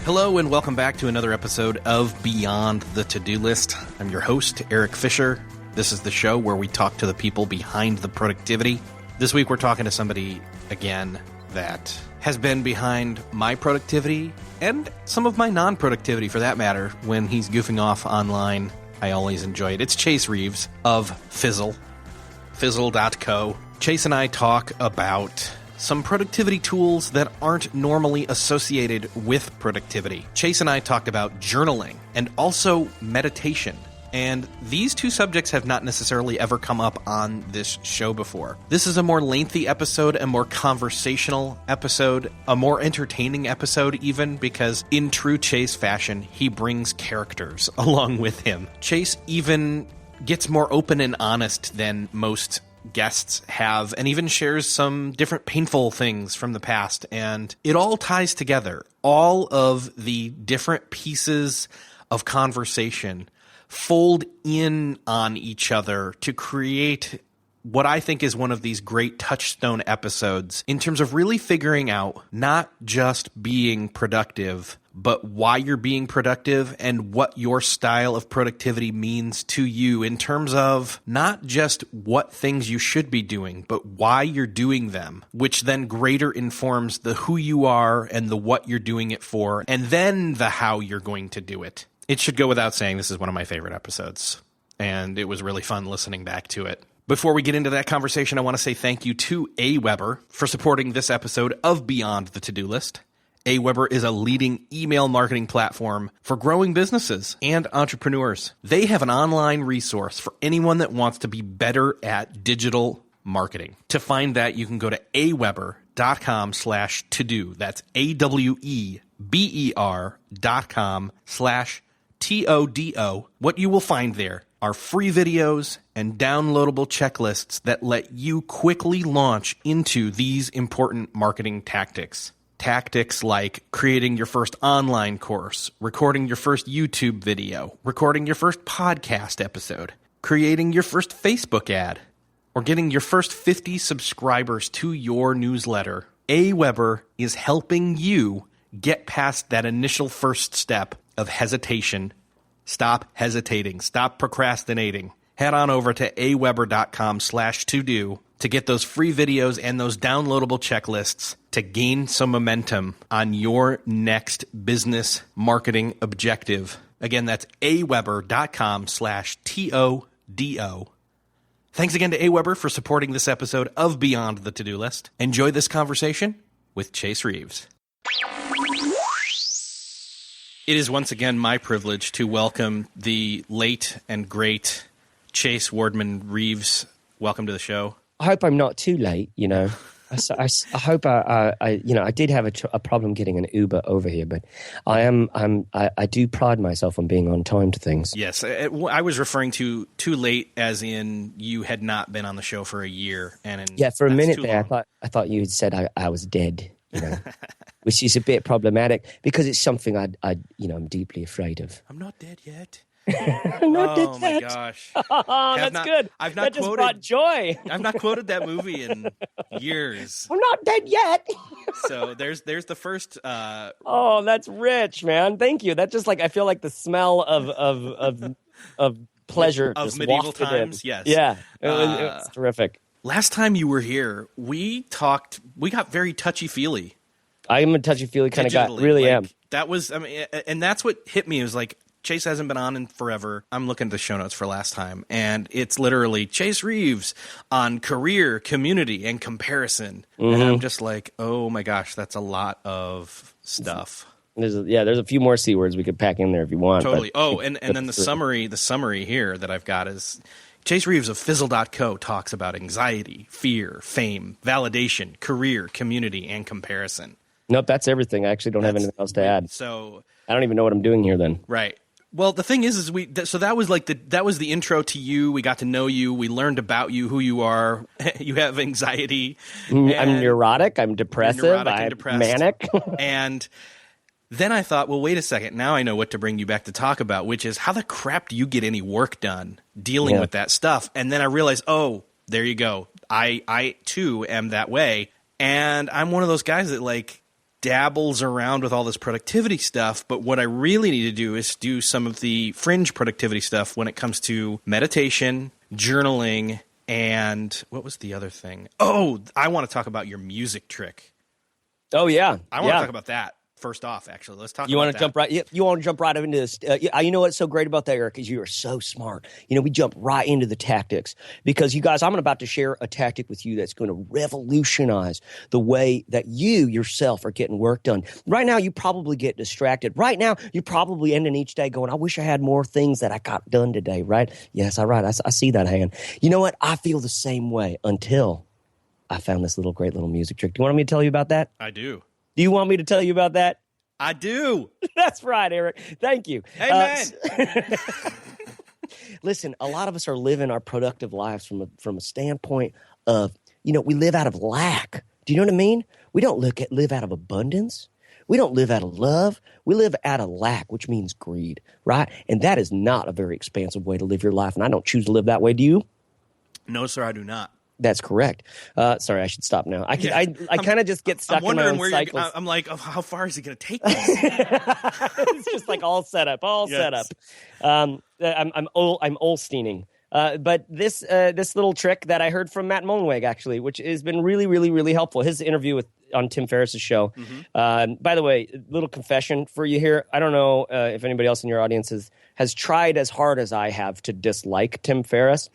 Hello and welcome back to another episode of Beyond the To-Do List. I'm your host, Eric Fisher. This is the show where we talk to the people behind the productivity. This week we're talking to somebody, again, that has been behind my productivity and some of my non-productivity, for that matter, when he's goofing off online. I always enjoy it. It's Chase Reeves of Fizzle, Fizzle.co. Chase and I talk about some productivity tools that aren't normally associated with productivity. Chase and I talked about journaling and also meditation. And these two subjects have not necessarily ever come up on this show before. This is a more lengthy episode, a more conversational episode, a more entertaining episode even, because in true Chase fashion, he brings characters along with him. Chase even gets more open and honest than most guests have, and even shares some different painful things from the past. And it all ties together. All of the different pieces of conversation fold in on each other to create what I think is one of these great touchstone episodes in terms of really figuring out not just being productive, but why you're being productive and what your style of productivity means to you in terms of not just what things you should be doing, but why you're doing them, which then greater informs the who you are and the what you're doing it for, and then the how you're going to do it. It should go without saying this is one of my favorite episodes, and it was really fun listening back to it. Before we get into that conversation, I want to say thank you to Aweber for supporting this episode of Beyond the To-Do List. Aweber is a leading email marketing platform for growing businesses and entrepreneurs. They have an online resource for anyone that wants to be better at digital marketing. To find that, you can go to aweber.com/to-do. That's aweber.com/TODO. What you will find there are free videos and downloadable checklists that let you quickly launch into these important marketing tactics. Tactics like creating your first online course, recording your first YouTube video, recording your first podcast episode, creating your first Facebook ad, or getting your first 50 subscribers to your newsletter. Aweber is helping you get past that initial first step of hesitation. Stop hesitating. Stop procrastinating. Head on over to aweber.com/to-do to get those free videos and those downloadable checklists to gain some momentum on your next business marketing objective. Again, that's aweber.com/TODO. Thanks again to Aweber for supporting this episode of Beyond the To-Do List. Enjoy this conversation with Chase Reeves. It is once again my privilege to welcome the late and great Chase Wardman Reeves. Welcome to the show. I hope I'm not too late, you know. I hope I did have a problem getting an Uber over here, but I do pride myself on being on time to things. Yes, I was referring to too late, as in you had not been on the show for a year, for a minute there, I thought you had said I was dead, you know, which is a bit problematic because it's something I'm deeply afraid of. I'm not dead yet. I'm not dead yet. My gosh. That's good. That just brought joy. I've not quoted that movie in years. I'm not dead yet. So there's the first. Oh, that's rich, man. Thank you. That's just like, I feel like the smell of pleasure of just medieval wafted times. in. Yes. Yeah, it was terrific. Last time you were here, we talked. We got very touchy-feely. I am a touchy-feely kind of guy. Really am. That was. I mean, and that's what hit me. It was like, Chase hasn't been on in forever. I'm looking at the show notes for last time, and it's literally Chase Reeves on career, community, and comparison. Mm-hmm. And I'm just like, oh my gosh, that's a lot of stuff. There's a few more C words we could pack in there if you want. Totally. And then the summary here that I've got is Chase Reeves of Fizzle.co talks about anxiety, fear, fame, validation, career, community, and comparison. Nope, that's everything. I actually don't have anything else to add. So I don't even know what I'm doing here then. Right. Well, the thing is so that was like that was the intro to you. We got to know you. We learned about you, who you are. You have anxiety. I'm neurotic. I'm depressive. I'm manic. And then I thought, well, wait a second. Now I know what to bring you back to talk about, which is how the crap do you get any work done dealing with that stuff? And then I realized, oh, there you go. I too am that way. And I'm one of those guys that dabbles around with all this productivity stuff, but what I really need to do is do some of the fringe productivity stuff when it comes to meditation, journaling, and what was the other thing? Oh, I want to talk about your music trick. Oh, yeah. I want to talk about that. First off, actually, let's talk. You about want to jump right? You want to jump right into this? You know what's so great about that, Eric, is you are so smart. You know, we jump right into the tactics because you guys, I'm about to share a tactic with you that's going to revolutionize the way that you yourself are getting work done. Right now, you probably get distracted. Right now, you're probably ending each day going, "I wish I had more things that I got done today." Right? Yes, all right. I see that hand. You know what? I feel the same way until I found this great little music trick. Do you want me to tell you about that? I do. Do you want me to tell you about that? I do. That's right, Eric. Thank you. Amen. Listen, a lot of us are living our productive lives from a standpoint of, we live out of lack. Do you know what I mean? We don't live out of abundance. We don't live out of love. We live out of lack, which means greed, right? And that is not a very expansive way to live your life. And I don't choose to live that way. Do you? No, sir, I do not. That's correct. Sorry, I should stop now. I kind of just get stuck in my own cycles. I'm like, oh, how far is it going to take me? It's just like all set up. I'm Olsteining. But this little trick that I heard from Matt Mullenweg, actually, which has been really, really, really helpful. His interview on Tim Ferriss's show. Mm-hmm. By the way, little confession for you here. I don't know if anybody else in your audience has tried as hard as I have to dislike Tim Ferriss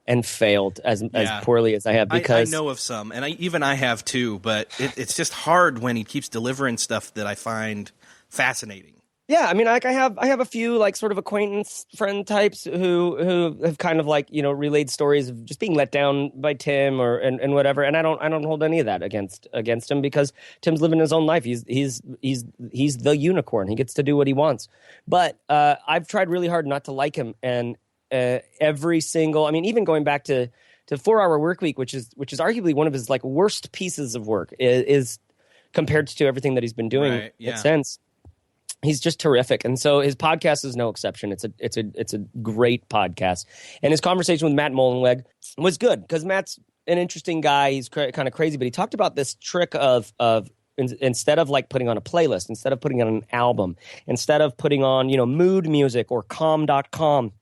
and failed as poorly as I have. Because I know of some, and I have too, but it's just hard when he keeps delivering stuff that I find fascinating. Yeah, I mean, like I have a few like sort of acquaintance friend types who have kind of like, relayed stories of just being let down by Tim and whatever, and I don't hold any of that against him because Tim's living his own life. He's the unicorn. He gets to do what he wants. But I've tried really hard not to like him, and every single, I mean, even going back to 4-Hour Workweek, which is arguably one of his like worst pieces of work is compared to everything that he's been doing since. He's just terrific, and so his podcast is no exception. It's a great podcast, and his conversation with Matt Mullenweg was good because Matt's an interesting guy. He's kind of crazy, but he talked about this trick of instead of like putting on a playlist, instead of putting on an album, instead of putting on mood music or calm.com.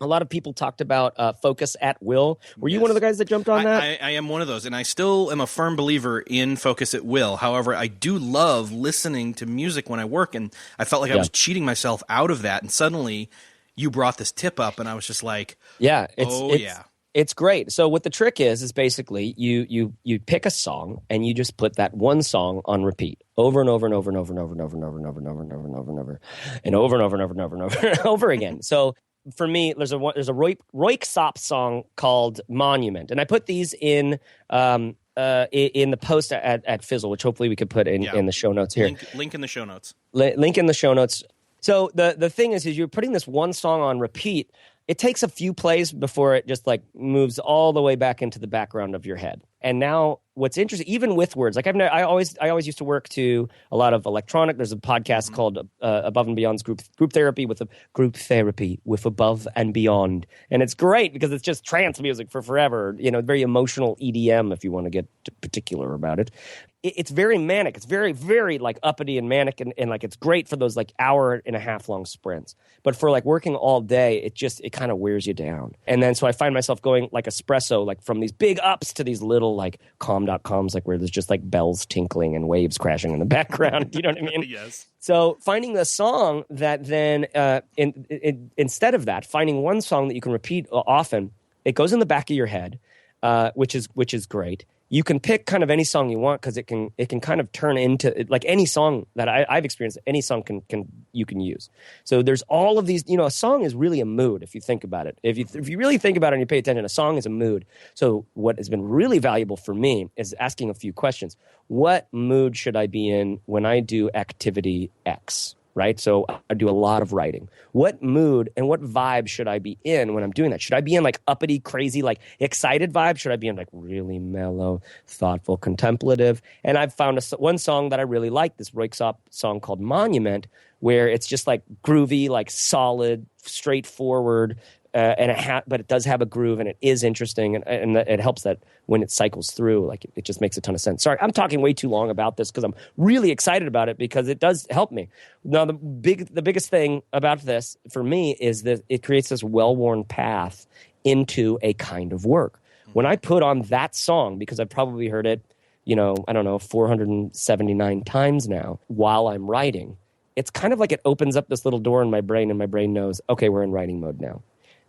A lot of people talked about focus at will. Were you one of the guys that jumped on that? I am one of those, and I still am a firm believer in focus at will. However, I do love listening to music when I work, and I felt like I was cheating myself out of that. And suddenly, you brought this tip up, and I was just like, it's great. So what the trick is basically you pick a song and you just put that one song on repeat over and over and over and over and over and over and over and over and over and over and over and over and over and over and over and over and over and over again. So for me, there's a Royksopp song called Monument, and I put these in the post at Fizzle, which hopefully we could put in the show notes here. Link in the show notes. Link in the show notes. So the thing is you're putting this one song on repeat. It takes a few plays before it just like moves all the way back into the background of your head. And now what's interesting, even with words, like I always used to work to a lot of electronic. There's a podcast called Above and Beyond's Group Therapy with Above and Beyond, and it's great because it's just trance music for forever. Very emotional EDM if you want to get particular about it. It's very manic. It's very, very like uppity and manic, and like it's great for those like hour and a half long sprints. But for like working all day, it kind of wears you down. And then so I find myself going like espresso, like from these big ups to these little like calm.coms, like where there's just like bells tinkling and waves crashing in the background. You know what I mean? Yes. So finding a song that then instead of that, finding one song that you can repeat often, it goes in the back of your head, which is great. You can pick kind of any song you want because it can kind of turn into like any song that I've experienced. Any song you can use. So there's all of these. A song is really a mood if you think about it. If you really think about it and you pay attention, a song is a mood. So what has been really valuable for me is asking a few questions. What mood should I be in when I do activity X? Right? So I do a lot of writing. What mood and what vibe should I be in when I'm doing that? Should I be in like uppity, crazy, like excited vibe? Should I be in like really mellow, thoughtful, contemplative? And I've found one song that I really like, this Royksopp song called Monument, where it's just like groovy, like solid, straightforward, but it does have a groove, and it is interesting, and it helps that when it cycles through, like it just makes a ton of sense. Sorry, I'm talking way too long about this because I'm really excited about it because it does help me. Now, the biggest thing about this for me is that it creates this well-worn path into a kind of work. When I put on that song, because I've probably heard it, 479 times now while I'm writing, it's kind of like it opens up this little door in my brain, and my brain knows, okay, we're in writing mode now.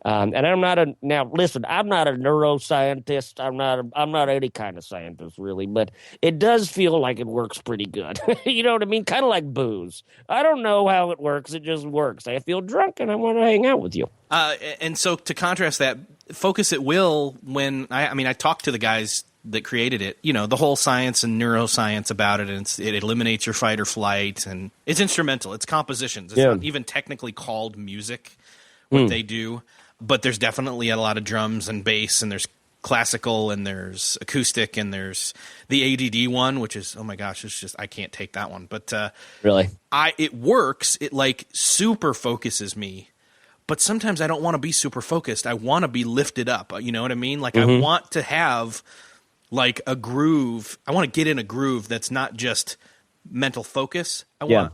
And I'm not I'm not a neuroscientist. I'm not any kind of scientist really, but it does feel like it works pretty good. You know what I mean? Kind of like booze. I don't know how it works. It just works. I feel drunk and I want to hang out with you. And so to contrast that, Focus at Will, when I talked to the guys that created it, the whole science and neuroscience about it, and it eliminates your fight or flight, and it's instrumental. It's compositions. It's not even technically called music, what they do, but there's definitely a lot of drums and bass, and there's classical, and there's acoustic, and there's the ADD one, which is, oh my gosh, it's just, I can't take that one. But really, it works. It like super focuses me. But sometimes I don't want to be super focused. I want to be lifted up. You know what I mean? Like I want to have like a groove. I want to get in a groove that's not just mental focus. I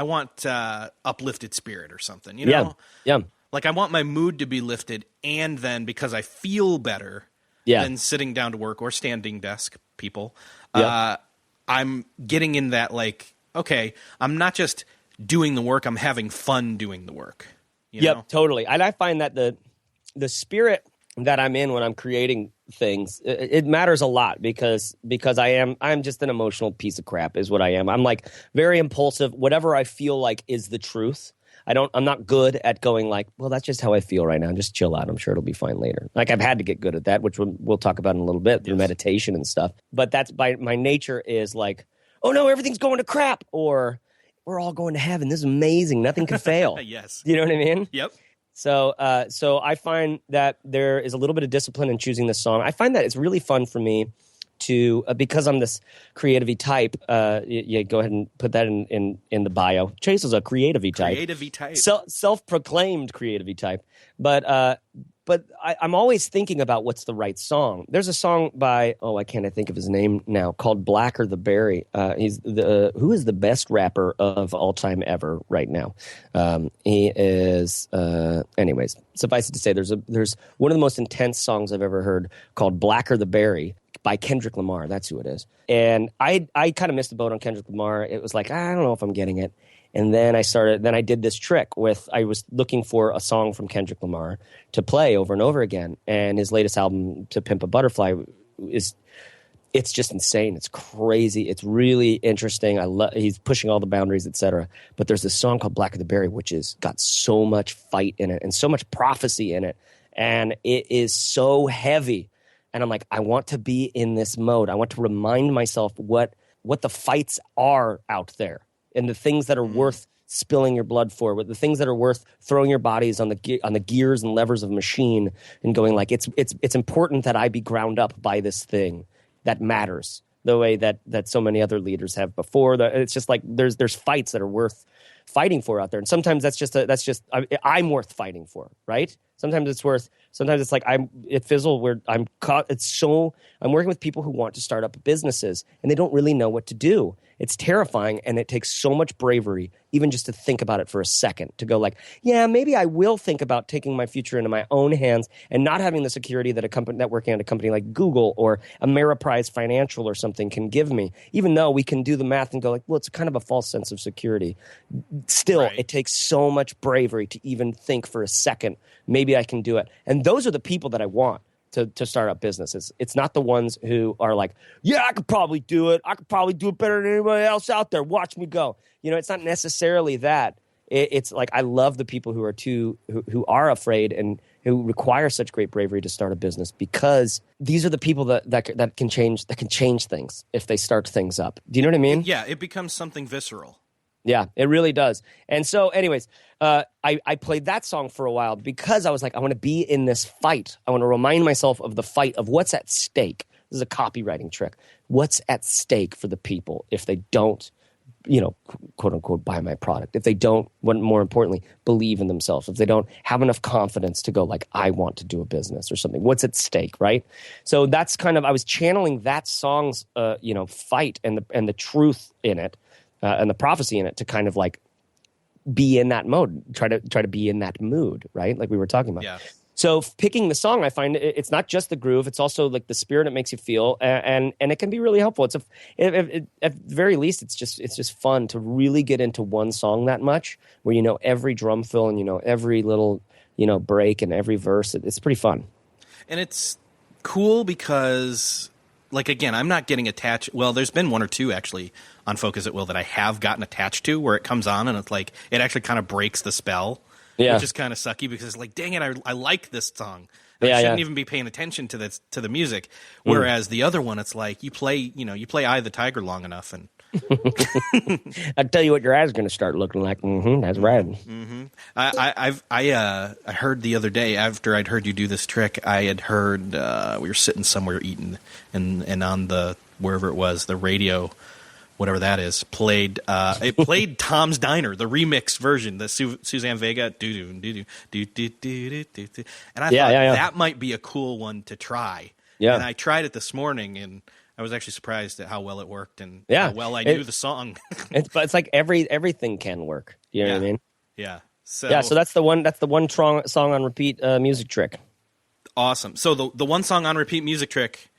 want uplifted spirit or something. You know? Yeah. Like I want my mood to be lifted, and then because I feel better than sitting down to work or standing desk people, I'm getting in that like, okay, I'm not just doing the work. I'm having fun doing the work. You know? Totally. And I find that the spirit that I'm in when I'm creating things, it matters a lot because I'm just an emotional piece of crap is what I am. I'm like very impulsive. Whatever I feel like is the truth. I'm not good at going like, well, that's just how I feel right now. Just chill out. I'm sure it'll be fine later. Like I've had to get good at that, which we'll talk about in a little bit through meditation and stuff. But that's by my nature is like, oh no, everything's going to crap, or we're all going to heaven. This is amazing. Nothing can fail. Yes. You know what I mean? Yep. So I find that there is a little bit of discipline in choosing this song. I find that it's really fun for me to, because I'm this creative-y type, go ahead and put that in the bio. Chase is a creative-y type. Creative-y type. Self-proclaimed creative-y type. But I'm always thinking about what's the right song. There's a song by, I can't think of his name now, called Blacker the Berry. He's who is the best rapper of all time ever right now. He is, anyways, suffice it to say, there's one of the most intense songs I've ever heard called Blacker the Berry by Kendrick Lamar. That's who it is. And I kind of missed the boat on Kendrick Lamar. It was like, I don't know if I'm getting it. And then I did this trick I was looking for a song from Kendrick Lamar to play over and over again. And his latest album, To Pimp a Butterfly, it's just insane. It's crazy. It's really interesting. He's pushing all the boundaries, etc. But there's this song called Black of the Berry, which has got so much fight in it and so much prophecy in it. And it is so heavy. And I'm like, I want to be in this mode. I want to remind myself what the fights are out there. And the things that are worth spilling your blood for, the things that are worth throwing your bodies on the gears and levers of a machine and going like, it's important that I be ground up by this thing that matters, the way that so many other leaders have before. It's just like there's fights that are worth fighting for out there, and sometimes I'm worth fighting for, right? Sometimes it's like it fizzle where I'm caught. I'm working with people who want to start up businesses and they don't really know what to do. It's terrifying, and it takes so much bravery even just to think about it for a second, to go like, yeah, maybe I will think about taking my future into my own hands and not having the security that working at a company like Google or Ameriprise Financial or something can give me, even though we can do the math and go like, well, it's kind of a false sense of security. Still, It takes so much bravery to even think for a second, maybe I can do it. And those are the people that I want to start up businesses. It's not the ones who are like, yeah, I could probably do it. I could probably do it better than anybody else out there. Watch me go. It's not necessarily that. It's like I love the people who are afraid and who require such great bravery to start a business, because these are the people that can change things if they start things up. Do you know what I mean? Yeah, it becomes something visceral. Yeah, it really does. And so, anyways, I played that song for a while because I was like, I want to be in this fight. I want to remind myself of the fight of what's at stake. This is a copywriting trick. What's at stake for the people if they don't quote unquote, buy my product, if they don't, what more importantly, believe in themselves, if they don't have enough confidence to go like, I want to do a business or something, what's at stake, right? So that's kind of, I was channeling that song's, fight and the truth in it, and the prophecy in it to kind of like be in that mode, try to be in that mood, right? Like we were talking about. Yeah. So picking the song, I find it's not just the groove; it's also like the spirit it makes you feel, and it can be really helpful. At the very least, it's just fun to really get into one song that much, where you know every drum fill and you know every little break and every verse. It's pretty fun, and it's cool because, like, again, I'm not getting attached. Well, there's been one or two actually on Focus at Will that I have gotten attached to, where it comes on and it's like it actually kind of breaks the spell. Yeah. Which is kind of sucky because it's like, dang it, I like this song. I shouldn't even be paying attention to the music. Whereas the other one, it's like you play Eye of the Tiger long enough, and I tell you what, your eyes are going to start looking like. That's right. Mm-hmm. I heard the other day after I'd heard you do this trick, I had heard we were sitting somewhere eating, and on the wherever it was, the radio, whatever that is, played Tom's Diner, the remix version, the Suzanne Vega and I thought that might be a cool one to try. Yeah. And I tried it this morning, and I was actually surprised at how well it worked and how well I knew the song. It's like everything can work. You know what I mean? Yeah. So that's the one song on repeat music trick. Awesome. So the one song on repeat music trick,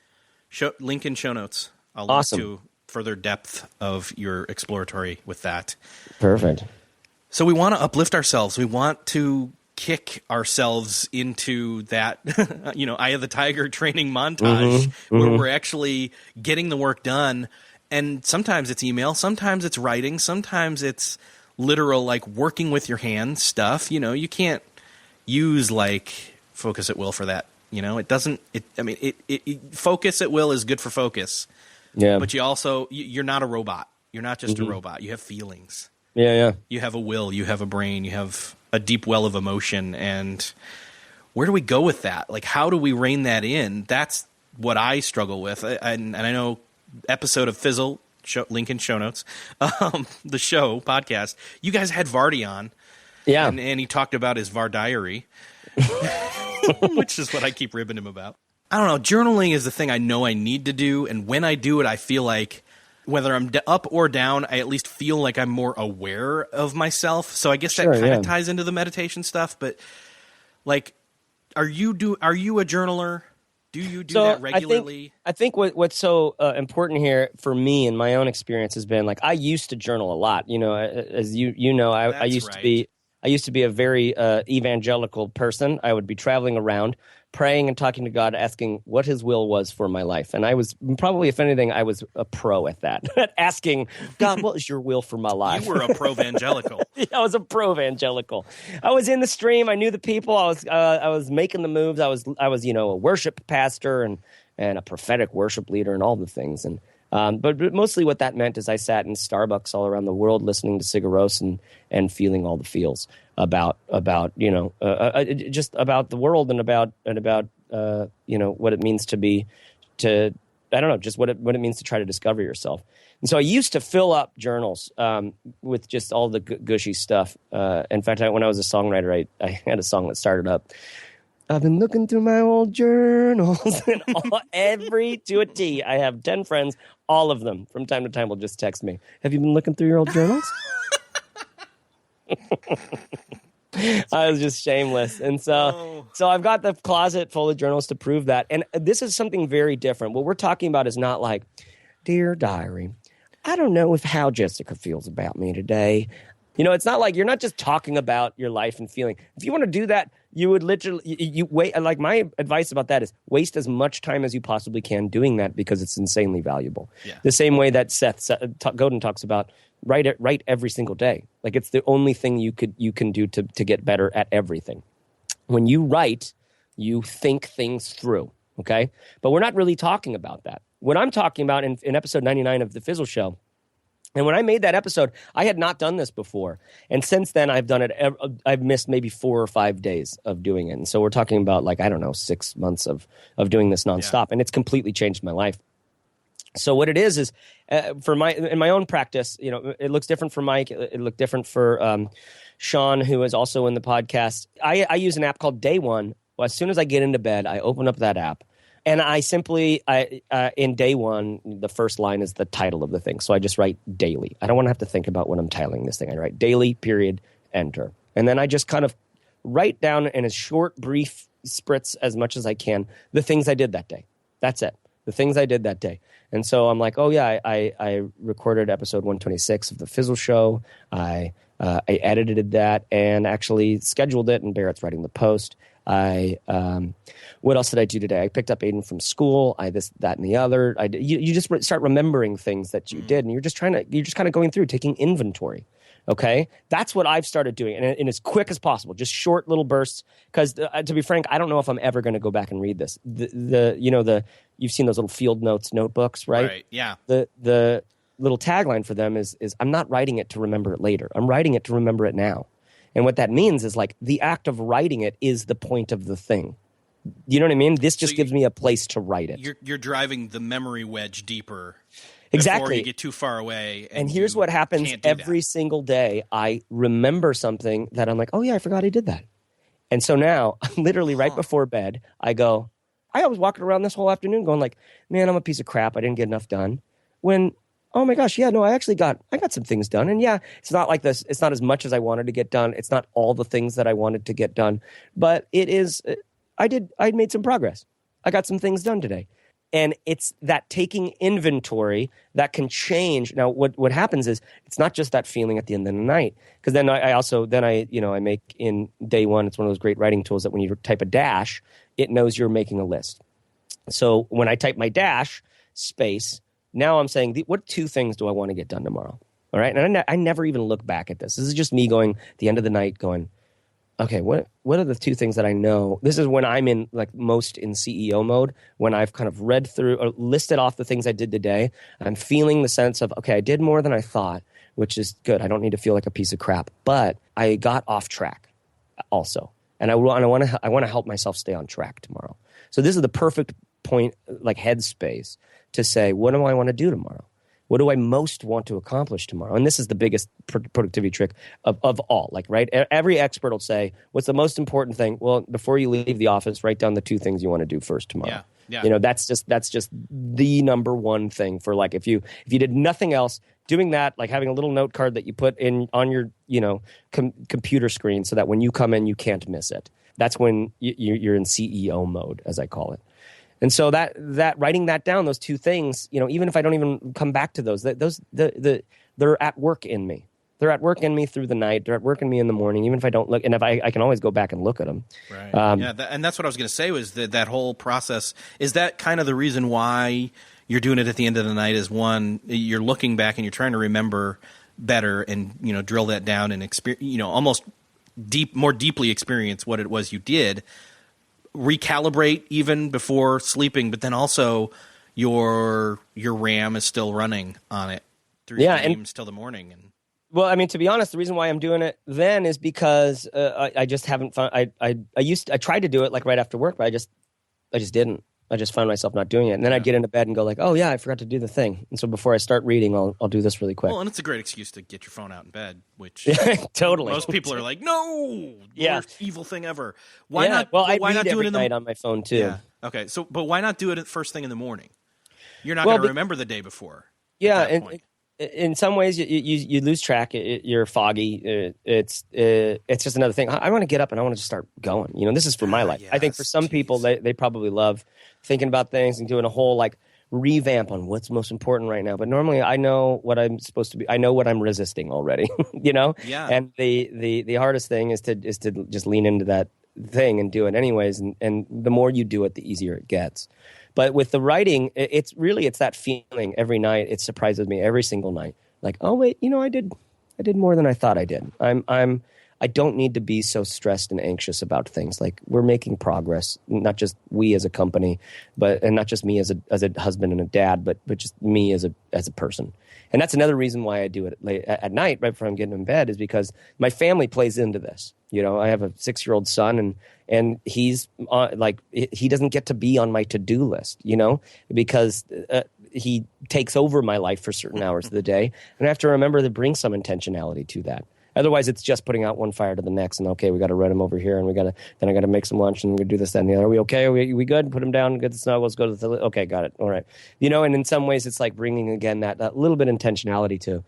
link in show notes. I'll link to further depth of your exploratory with that. Perfect. So we want to uplift ourselves. We want to kick ourselves into that, Eye of the Tiger training montage where we're actually getting the work done. And sometimes it's email, sometimes it's writing, sometimes it's literal, like working with your hands stuff. You can't use like Focus at Will for that. It doesn't. Focus at Will is good for focus. Yeah, but you're not a robot. You're not just a robot. You have feelings. Yeah. You have a will. You have a brain. You have a deep well of emotion. And where do we go with that? Like, how do we rein that in? That's what I struggle with. And I know episode of Fizzle, link in show notes, the show podcast. You guys had Vardy on. Yeah, and he talked about his Var diary, which is what I keep ribbing him about. I don't know. Journaling is the thing I know I need to do. And when I do it, I feel like whether I'm up or down, I at least feel like I'm more aware of myself. So I guess that kind of ties into the meditation stuff. But like, are you a journaler? Do you do that regularly? I think what's so important here for me in my own experience has been like, I used to journal a lot. As you know, I used to be a very evangelical person. I would be traveling around, praying and talking to God, asking what his will was for my life. And I was probably, if anything, I was a pro at that, asking God, what is your will for my life? You were a pro-evangelical. Yeah, I was a pro-evangelical. I was in the stream. I knew the people. I was making the moves. I was a worship pastor and a prophetic worship leader and all the things. And but mostly what that meant is I sat in Starbucks all around the world listening to Sigur Rós and feeling all the feels about just about the world and about what it means just what it means to try to discover yourself. And so I used to fill up journals with just all the gushy stuff. In fact, when I was a songwriter, I had a song that started up, I've been looking through my old journals and every to a T. I have 10 friends, all of them from time to time will just text me, have you been looking through your old journals? I was just shameless. And so I've got the closet full of journals to prove that. And this is something very different. What we're talking about is not like, dear diary, I don't know how Jessica feels about me today. It's not like you're not just talking about your life and feeling. If you want to do that, you would literally you wait. Like my advice about that is waste as much time as you possibly can doing that because it's insanely valuable. Yeah. The same way that Seth Godin talks about write every single day. Like it's the only thing you can do to get better at everything. When you write, you think things through. Okay, but we're not really talking about that. What I'm talking about in episode 99 of the Fizzle Show. And when I made that episode, I had not done this before. And since then, I've done it. I've missed maybe 4 or 5 days of doing it. And so we're talking about 6 months of doing this nonstop. Yeah. And it's completely changed my life. So what it is in my own practice, it looks different for Mike. It looked different for Sean, who is also in the podcast. I use an app called Day One. Well, as soon as I get into bed, I open up that app, and I simply, in Day One, the first line is the title of the thing. So I just write daily. I don't want to have to think about when I'm titling this thing. I write daily, period, enter. And then I just kind of write down in a short, brief spritz as much as I can the things I did that day. That's it. The things I did that day. And so I'm like, oh yeah, I recorded episode 126 of the Fizzle Show. I edited that and actually scheduled it, and Barrett's writing the post. What else did I do today? I picked up Aiden from school. This, that, and the other. You just start remembering things that you did, and you're just kind of going through, taking inventory. Okay, that's what I've started doing, and as quick as possible, just short little bursts. Because to be frank, I don't know if I'm ever going to go back and read this. You've seen those little field notes notebooks, right? Right. Yeah. The little tagline for them is I'm not writing it to remember it later. I'm writing it to remember it now. And what that means is like the act of writing it is the point of the thing. You know what I mean? This just gives me a place to write it. You're driving the memory wedge deeper. Exactly. Before you get too far away. And here's what happens every single day. I remember something that I'm like, oh yeah, I forgot I did that. And so now, literally right before bed, I was walking around this whole afternoon going like, man, I'm a piece of crap. I didn't get enough done. When, oh my gosh, yeah, no, I got some things done. And yeah, it's not like this. It's not as much as I wanted to get done. It's not all the things that I wanted to get done. But it is, I made some progress. I got some things done today. And it's that taking inventory that can change. Now, what happens is it's not just that feeling at the end of the night. Because then I make in Day One, it's one of those great writing tools that when you type a dash, it knows you're making a list. So when I type my dash space, now I'm saying, what 2 things do I want to get done tomorrow? All right. And I never even look back at this. This is just me going at the end of the night going, okay, what are the 2 things that I know? This is when I'm in like most in CEO mode, when I've kind of read through or listed off the things I did today. I'm feeling the sense of, okay, I did more than I thought, which is good. I don't need to feel like a piece of crap, but I got off track also. And I want to help myself stay on track tomorrow. So this is the perfect point, like headspace to say, what do I want to do tomorrow? What do I most want to accomplish tomorrow? And this is the biggest productivity trick of all. Like, right? Every expert will say, what's the most important thing? Well, before you leave the office, write down the 2 things you want to do first tomorrow. Yeah. That's just the number one thing for like, if you did nothing else, doing that, like having a little note card that you put in on your, computer screen so that when you come in, you can't miss it. That's when you're in CEO mode, as I call it. And so that writing that down, those 2 things, even if I don't even come back to those they're at work in me. They're at work in me through the night. They're at work in me in the morning, even if I don't look. And if I can always go back and look at them. Right. And that's what I was going to say was that whole process. Is that kind of the reason why you're doing it at the end of the night? Is one, you're looking back and you're trying to remember better and drill that down and almost more deeply experience what it was you did. Recalibrate even before sleeping, but then also your RAM is still running on it through games till the morning. And well, I mean, to be honest, the reason why I'm doing it then is because I just haven't found. I tried to do it like right after work, but I just didn't. I just found myself not doing it, and then I'd get into bed and go like, "Oh yeah, I forgot to do the thing." And so before I start reading, I'll do this really quick. Well, and it's a great excuse to get your phone out in bed, which totally most people are like, "No, worst evil thing ever." Why not? Well, why not do it night on my phone too? Yeah. Okay, so but why not do it first thing in the morning? You're not going to remember the day before. Yeah, and in some ways you lose track. You're foggy. It's just another thing. I want to get up and I want to just start going. This is for my life. I think for some people they probably love thinking about things and doing a whole like revamp on what's most important right now. But normally I know what I'm supposed to be. I know what I'm resisting already. Yeah. And the hardest thing is to just lean into that thing and do it anyways. And the more you do it, the easier it gets. But with the writing, it's that feeling every night. It surprises me every single night. Like, oh wait, I did more than I thought I did. I don't need to be so stressed and anxious about things. Like, we're making progress, not just we as a company, and not just me as a husband and a dad, but just me as a person. And that's another reason why I do it late at night, right before I'm getting in bed, is because my family plays into this. I have a 6-year-old son, and he's he doesn't get to be on my to-do list, because he takes over my life for certain hours of the day, and I have to remember to bring some intentionality to that. Otherwise, it's just putting out one fire to the next, and okay, we got to run him over here, and then I got to make some lunch, and we do this, that, and the other. Are we okay? Are we good? Put him down. Good to snuggles. Go to the okay. Got it. All right. And in some ways, it's like bringing again that little bit of intentionality to.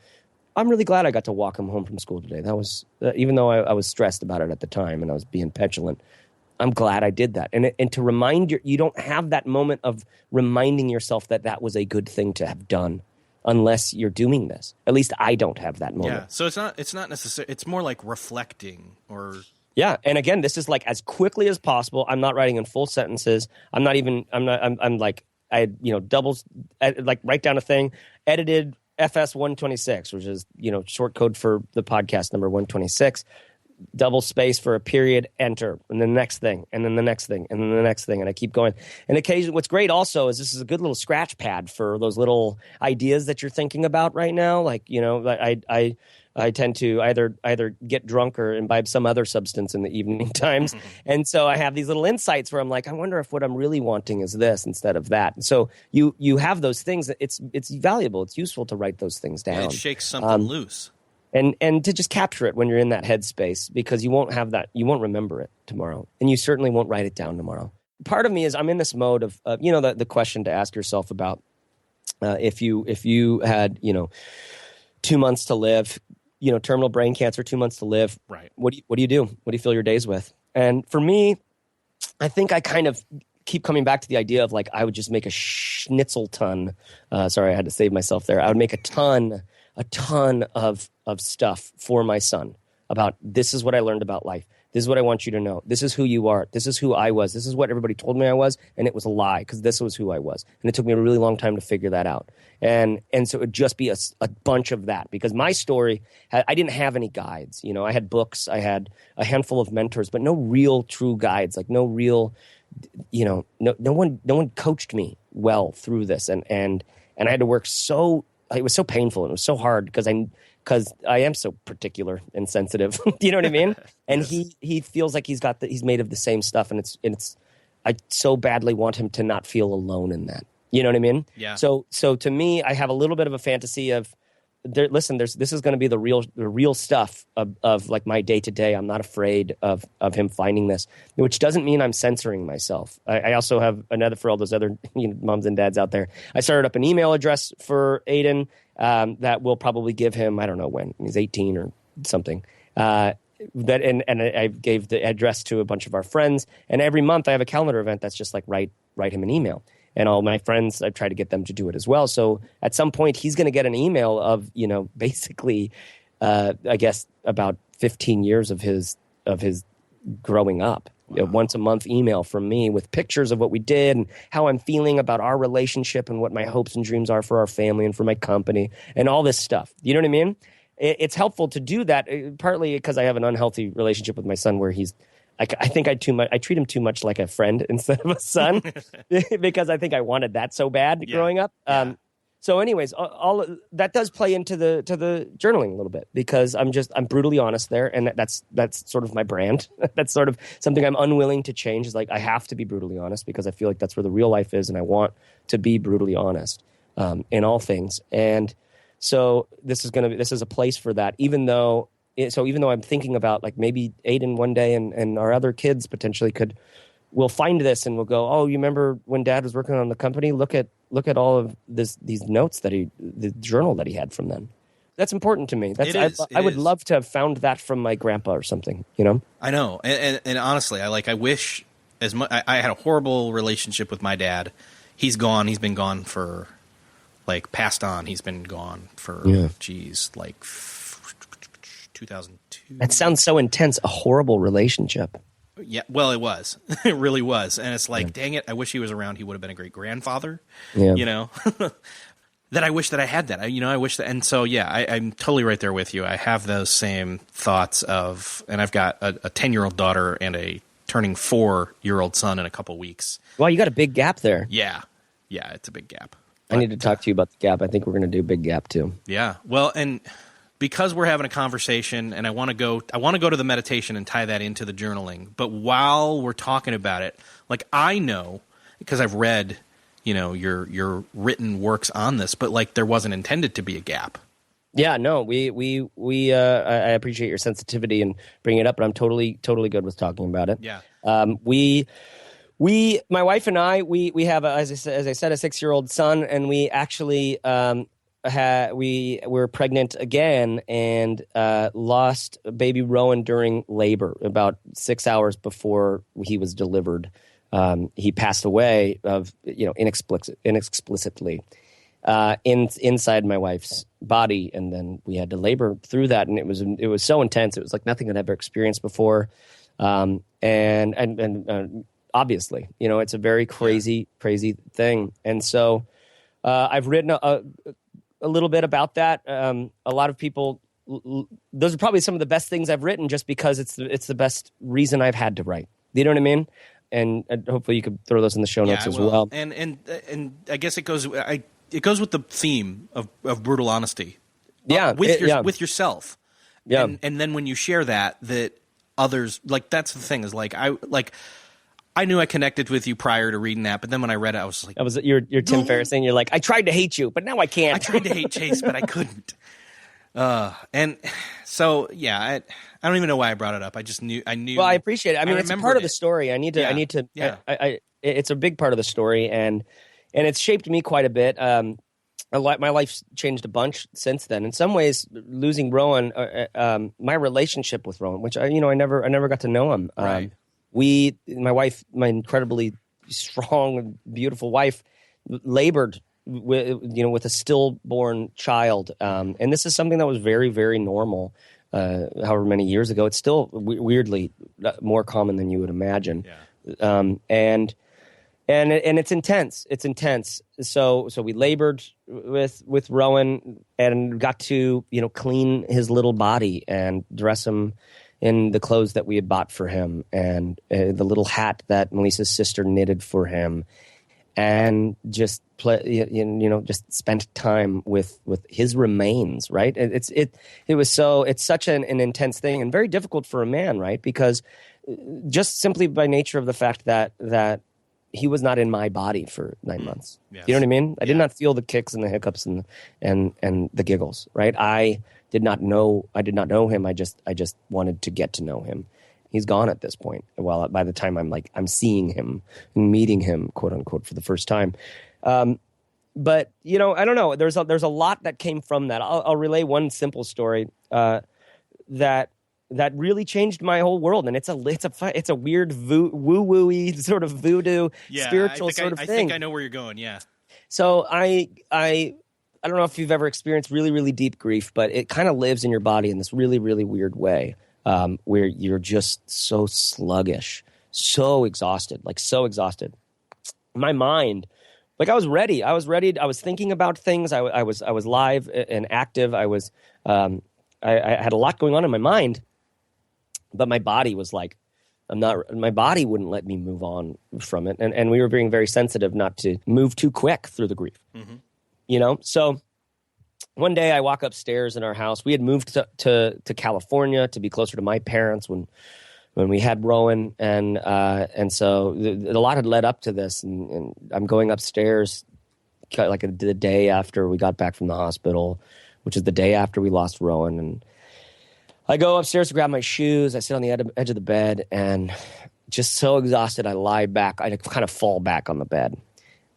I'm really glad I got to walk him home from school today. That was even though I was stressed about it at the time and I was being petulant. I'm glad I did that, and to remind you don't have that moment of reminding yourself that was a good thing to have done. Unless you're doing this. At least I don't have that moment. Yeah, so it's not necessary. It's more like reflecting or... Yeah, and again, this is like as quickly as possible. I'm not writing in full sentences. I'm like, doubles, like write down a thing, edited FS 126, which is, short code for the podcast number 126. Double space for a period, enter, and then the next thing, and then the next thing, and then the next thing, and I keep going. And occasionally, what's great also is this is a good little scratch pad for those little ideas that you're thinking about right now. Like, I tend to either get drunk or imbibe some other substance in the evening times, and so I have these little insights where I'm like, I wonder if what I'm really wanting is this instead of that. And so you have those things. It's valuable. It's useful to write those things down. Yeah, it shakes something loose. And to just capture it when you're in that headspace, because you won't have that, you won't remember it tomorrow, and you certainly won't write it down tomorrow. Part of me is I'm in this mode of the question to ask yourself about if you had 2 months to live, terminal brain cancer, 2 months to live. Right. What do you do? What do you fill your days with? And for me, I think I kind of keep coming back to the idea of like I would just make a schnitzel ton. Sorry, I had to save myself there. I would make a ton of stuff for my son about this is what I learned about life. This is what I want you to know. This is who you are. This is who I was. This is what everybody told me I was, and it was a lie because this was who I was. And it took me a really long time to figure that out. And so it would just be a bunch of that because my story, I didn't have any guides. I had books. I had a handful of mentors, but no real true guides, like no real, no one coached me well through this. And I had to work it was so painful and it was so hard because I am so particular and sensitive. You know what I mean? And yes. he feels like he's made of the same stuff, and it's I so badly want him to not feel alone in that. You know what I mean? Yeah. So to me, I have a little bit of a fantasy of this is going to be the real stuff of like my day to day. I'm not afraid of him finding this, which doesn't mean I'm censoring myself. I also have another for all those other moms and dads out there. I started up an email address for Aiden that will probably give him, I don't know when, he's 18 or something. And I gave the address to a bunch of our friends, and every month I have a calendar event that's just like write him an email. And all my friends, I've tried to get them to do it as well. So at some point, he's going to get an email of, basically, I guess about 15 years of his growing up. Wow. Once a month email from me with pictures of what we did and how I'm feeling about our relationship and what my hopes and dreams are for our family and for my company and all this stuff. You know what I mean? It's helpful to do that, partly because I have an unhealthy relationship with my son where I think I treat him too much like a friend instead of a son because I think I wanted that so bad growing up. Yeah. So anyways, all that does play into the journaling a little bit because I'm brutally honest there, and that's sort of my brand. That's sort of something I'm unwilling to change. Is like I have to be brutally honest because I feel like that's where the real life is, and I want to be brutally honest in all things. And so this is a place for that, even though I'm thinking about like maybe Aiden one day and our other kids potentially will find this and will go, oh, you remember when Dad was working on the company? Look at all of these notes the journal that he had from then. That's important to me. I would love to have found that from my grandpa or something. I know, and honestly, I wish as much. I had a horrible relationship with my dad. He's gone. He's been gone for passed on. He's been gone for 2002. That sounds so intense. A horrible relationship. Yeah, well, it was. It really was. And it's like, dang it, I wish he was around. He would have been a great grandfather. Yeah. That I wish that I had that. I wish that. And so, yeah, I'm totally right there with you. I have those same thoughts and I've got a 10-year-old daughter and a turning 4-year-old son in a couple weeks. Well, you got a big gap there. Yeah. Yeah, it's a big gap. I need to talk to you about the gap. I think we're going to do a big gap too. Yeah. Well, and because we're having a conversation and I want to go to the meditation and tie that into the journaling. But while we're talking about it, I know because I've read, your written works on this, but like there wasn't intended to be a gap. Yeah, no, I appreciate your sensitivity and bringing it up, but I'm totally good with talking about it. Yeah. My wife and I, we have, as I said, a 6-year-old son, and we actually we were pregnant again and lost baby Rowan during labor about 6 hours before he was delivered. He passed away inexplicably inside my wife's body, and then we had to labor through that, and it was so intense. It was like nothing I'd ever experienced before, and obviously, it's a very crazy thing, and so I've written a little bit about that. A lot of people. Those are probably some of the best things I've written, just because it's the best reason I've had to write. You know what I mean? And hopefully you could throw those in the show notes as well. And I guess it goes with the theme of brutal honesty. Yeah, with yourself. Yeah, and then when you share that others, like, that's the thing, is like I knew I connected with you prior to reading that, but then when I read it, I was like, you're Tim Ferriss thing. You're like, I tried to hate you, but now I can't. I tried to hate Chase, but I couldn't. And so, yeah, I don't even know why I brought it up. I knew. Well, I appreciate it. I mean, it's a part of the story. I need to. Yeah. It's a big part of the story, and it's shaped me quite a bit. My life's changed a bunch since then. In some ways, losing Rowan, my relationship with Rowan, which I never got to know him. Right. My wife, my incredibly strong and beautiful wife, labored with a stillborn child, and this is something that was very, very normal. However many years ago, it's still weirdly more common than you would imagine. Yeah. And it's intense. It's intense. So we labored with Rowan and got to clean his little body and dress him in the clothes that we had bought for him, and the little hat that Melissa's sister knitted for him, and just just spent time with his remains. Right? It's such an intense thing, and very difficult for a man, right? Because just simply by nature of the fact that he was not in my body for 9 months. Yes. You know what I mean? I did not feel the kicks and the hiccups and the giggles, right? I did not know him. I just wanted to get to know him. He's gone at this point. Well, by the time I'm seeing him and meeting him, quote unquote, for the first time. But I don't know. There's a lot that came from that. I'll relay one simple story that really changed my whole world, and it's a weird woo-woo-y sort of voodoo spiritual sort of thing. I think I know where you're going. Yeah. So I don't know if you've ever experienced really, really deep grief, but it kind of lives in your body in this really, really weird way, where you're just so sluggish, so exhausted. My mind, I was ready. I was thinking about things. I was live and active. I had a lot going on in my mind. But my body was like, my body wouldn't let me move on from it. And we were being very sensitive not to move too quick through the grief. Mm-hmm. So one day I walk upstairs in our house. We had moved to California to be closer to my parents when we had Rowan. And so a lot had led up to this. And I'm going upstairs the day after we got back from the hospital, which is the day after we lost Rowan. And I go upstairs to grab my shoes. I sit on the edge of the bed, and just so exhausted, I lie back. I kind of fall back on the bed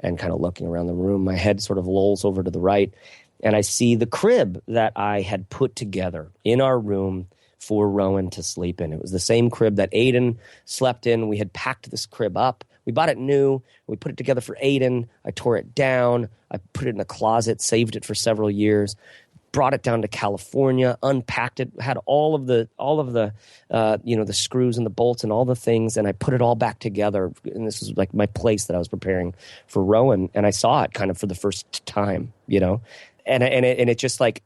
and kind of looking around the room. My head sort of lolls over to the right, and I see the crib that I had put together in our room for Rowan to sleep in. It was the same crib that Aiden slept in. We had packed this crib up. We bought it new. We put it together for Aiden. I tore it down. I put it in a closet, saved it for several years. Brought it down to California, unpacked it, had all of the the screws and the bolts and all the things, and I put it all back together. And this was like my place that I was preparing for Rowan, and I saw it kind of for the first time, and it just like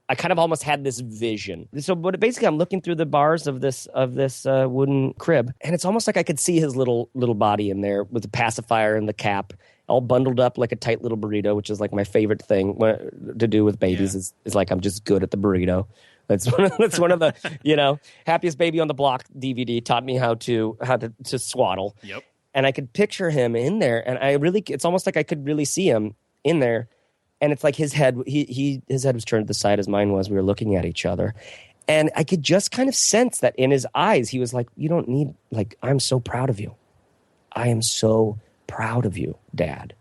I kind of almost had this vision. So, but basically, I'm looking through the bars of this wooden crib, and it's almost like I could see his little body in there with the pacifier and the cap, all bundled up like a tight little burrito, which is like my favorite thing to do with babies. Is like I'm just good at the burrito. That's one of the Happiest Baby on the Block DVD taught me how to swaddle. Yep. And I could picture him in there, and it's almost like I could really see him in there. And it's like his head, his head was turned to the side as mine was. We were looking at each other. And I could just kind of sense that in his eyes, he was like, you don't need, like, I'm so proud of you. I am so proud of you, Dad.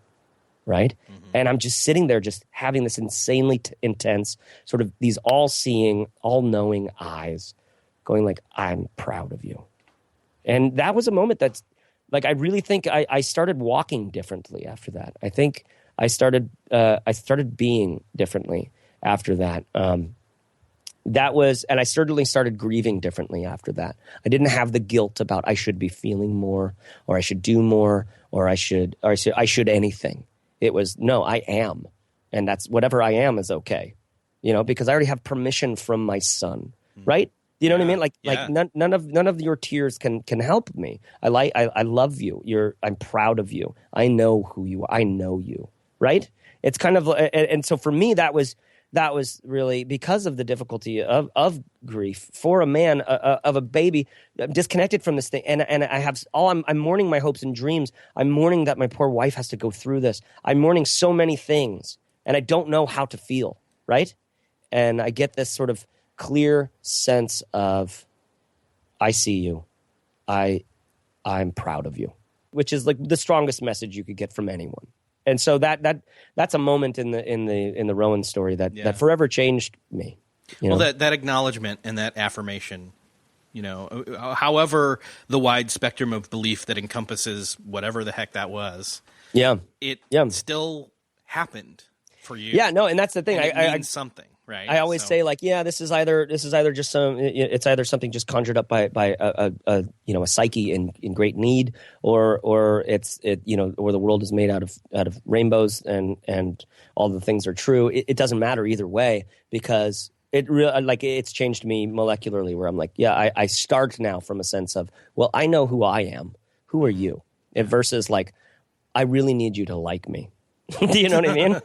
Right? Mm-hmm. And I'm just sitting there just having this insanely intense, sort of these all-seeing, all-knowing eyes going like, I'm proud of you. And that was a moment that's, like, I really think I started walking differently after that. I think I started being differently after that. And I certainly started grieving differently after that. I didn't have the guilt about I should be feeling more, or I should do more, or I should anything. It was, no, I am. And that's whatever I am is okay. Because I already have permission from my son, right? You know what I mean? Like none of your tears can help me. I love you. I'm proud of you. I know who you are. I know you, right? It's kind of, and so for me, that was really because of the difficulty of grief for a man, of a baby disconnected from this thing. And I have I'm mourning my hopes and dreams. I'm mourning that my poor wife has to go through this. I'm mourning so many things, and I don't know how to feel, right? And I get this sort of clear sense of, I see you. I'm proud of you, which is like the strongest message you could get from anyone. And so that's a moment in the Rowan story that forever changed me. Well, that acknowledgement and that affirmation, however the wide spectrum of belief that encompasses whatever the heck that was, it still happened for you. Yeah, no, and that's the thing. And it means something. Right. I always say, like, this is either just it's either something just conjured up by a psyche in great need, or it's or the world is made out of rainbows and all the things are true. It doesn't matter either way, because it's changed me molecularly, where I'm like, I start now from a sense of, well, I know who I am. Who are you? Versus like, I really need you to like me. Do you know what I mean?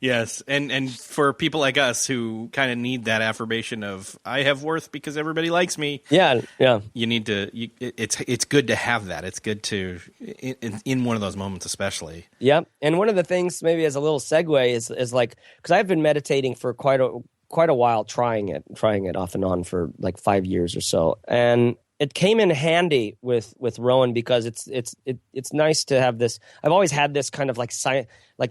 Yes. And for people like us who kind of need that affirmation of, I have worth because everybody likes me. Yeah. You need to, it's good to have that. It's good to, in one of those moments especially. Yeah. And one of the things, maybe as a little segue, is like, because I've been meditating for quite a while, trying it off and on for like 5 years or so. And it came in handy with Rowan, because it's nice to have this. I've always had this kind of like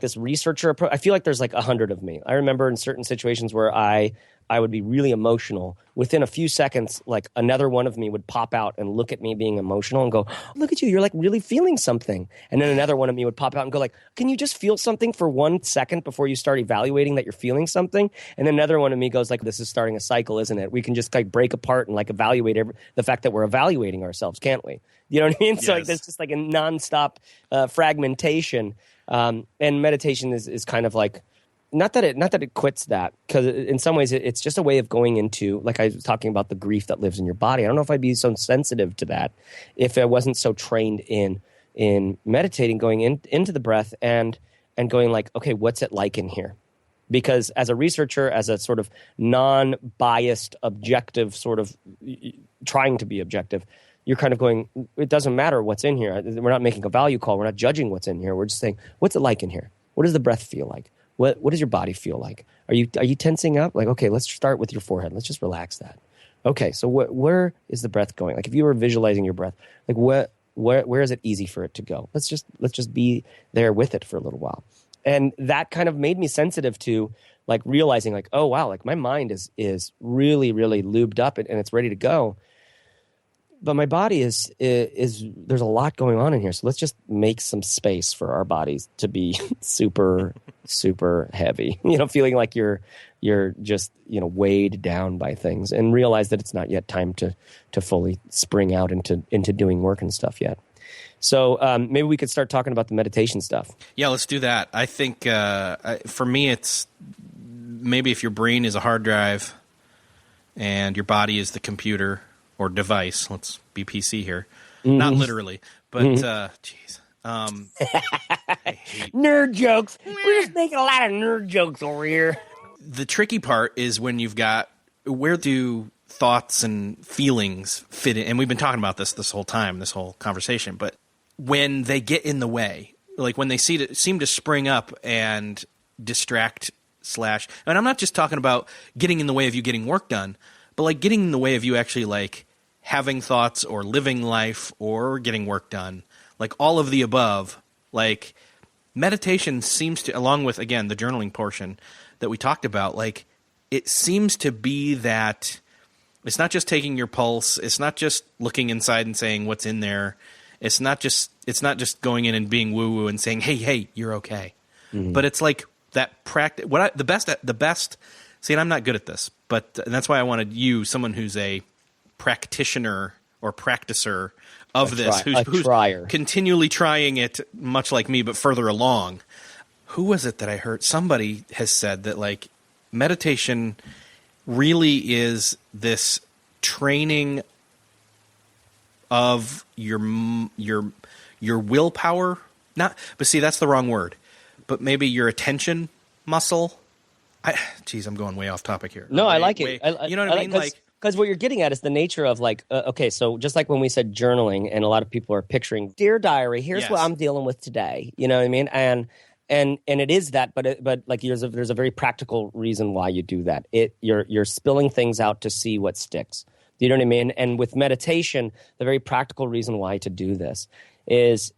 this researcher approach. I feel like there's like 100 of me. I remember in certain situations where I would be really emotional. Within a few seconds, like another one of me would pop out and look at me being emotional and go, look at you, you're like really feeling something. And then another one of me would pop out and go like, can you just feel something for 1 second before you start evaluating that you're feeling something? And then another one of me goes like, this is starting a cycle, isn't it? We can just like break apart and like evaluate the fact that we're evaluating ourselves, can't we? You know what I mean? So like there's just like a nonstop fragmentation. And meditation is kind of like, not that it quits that, because in some ways it's just a way of going into, like I was talking about, the grief that lives in your body. I don't know if I'd be so sensitive to that if I wasn't so trained in meditating, going into the breath and going like, okay, what's it like in here? Because as a researcher, as a sort of non-biased, objective, sort of trying to be objective, you're kind of going, it doesn't matter what's in here. We're not making a value call. We're not judging what's in here. We're just saying, what's it like in here? What does the breath feel like? What does your body feel like? Are you tensing up? Like, okay, let's start with your forehead. Let's just relax that. Okay, so where is the breath going? Like if you were visualizing your breath, like where is it easy for it to go? Let's just be there with it for a little while. And that kind of made me sensitive to like realizing like, oh wow, like my mind is really, really lubed up and it's ready to go. But my body is there's a lot going on in here. So let's just make some space for our bodies to be super, super heavy, feeling like you're just, weighed down by things, and realize that it's not yet time to fully spring out into doing work and stuff yet. So maybe we could start talking about the meditation stuff. Yeah, let's do that. I think for me, it's maybe if your brain is a hard drive and your body is the computer or device. Let's be PC here. Mm-hmm. Not literally, but geez. Nerd jokes. We're just making a lot of nerd jokes over here. The tricky part is when you've got, where do thoughts and feelings fit in? And we've been talking about this whole time, this whole conversation, but when they get in the way, like when they seem to spring up and distract and I'm not just talking about getting in the way of you getting work done, but like getting in the way of you actually like having thoughts or living life or getting work done, like all of the above. Like meditation seems to, along with, again, the journaling portion that we talked about, like it seems to be that it's not just taking your pulse. It's not just looking inside and saying what's in there. It's not just going in and being woo woo and saying, hey, you're okay. Mm-hmm. But it's like that practice. The best. See, and I'm not good at this, but and that's why I wanted you, someone who's a practitioner or practicer of who's continually trying it, much like me, but further along. Who was it that I heard? Somebody has said that like meditation really is this training of your willpower. But see, that's the wrong word. But maybe your attention muscle. I'm going way off topic here. No, I like it. You know what I mean? Because what you're getting at is the nature of like, okay, so just like when we said journaling, and a lot of people are picturing, dear diary, here's what I'm dealing with today. You know what I mean? And it is that, but like there's a very practical reason why you do that. You're spilling things out to see what sticks. Do you know what I mean? And with meditation, the very practical reason why to do this is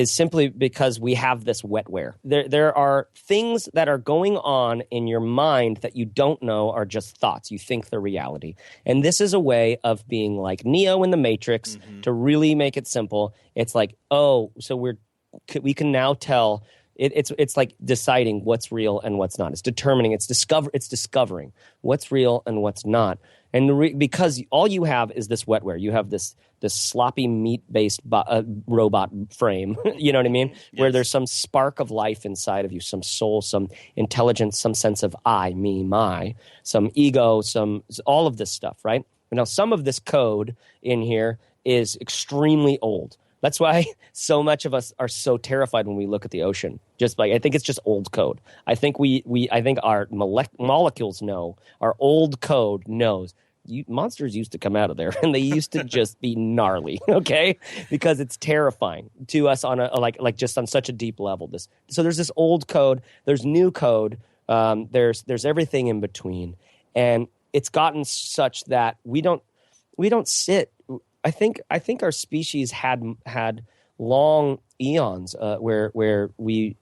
simply because we have this wetware. There are things that are going on in your mind that you don't know are just thoughts. You think they're reality. And this is a way of being like Neo in the Matrix. Mm-hmm. To really make it simple. It's like, so we can now tell. It's like deciding what's real and what's not. It's determining. It's discovering what's real and what's not. And because all you have is this wetware. You have this sloppy meat-based robot frame, you know what I mean? Yes. Where there's some spark of life inside of you, some soul, some intelligence, some sense of I, me, my, some ego, all of this stuff, right? Now, some of this code in here is extremely old. That's why so much of us are so terrified when we look at the ocean. Just like I think it's just old code. I think I think our molecules know. Our old code knows. Monsters used to come out of there, and they used to just be gnarly. Okay, because it's terrifying to us on a like just on such a deep level. So there's this old code. There's new code. There's everything in between, and it's gotten such that we don't sit. I think our species had long eons where we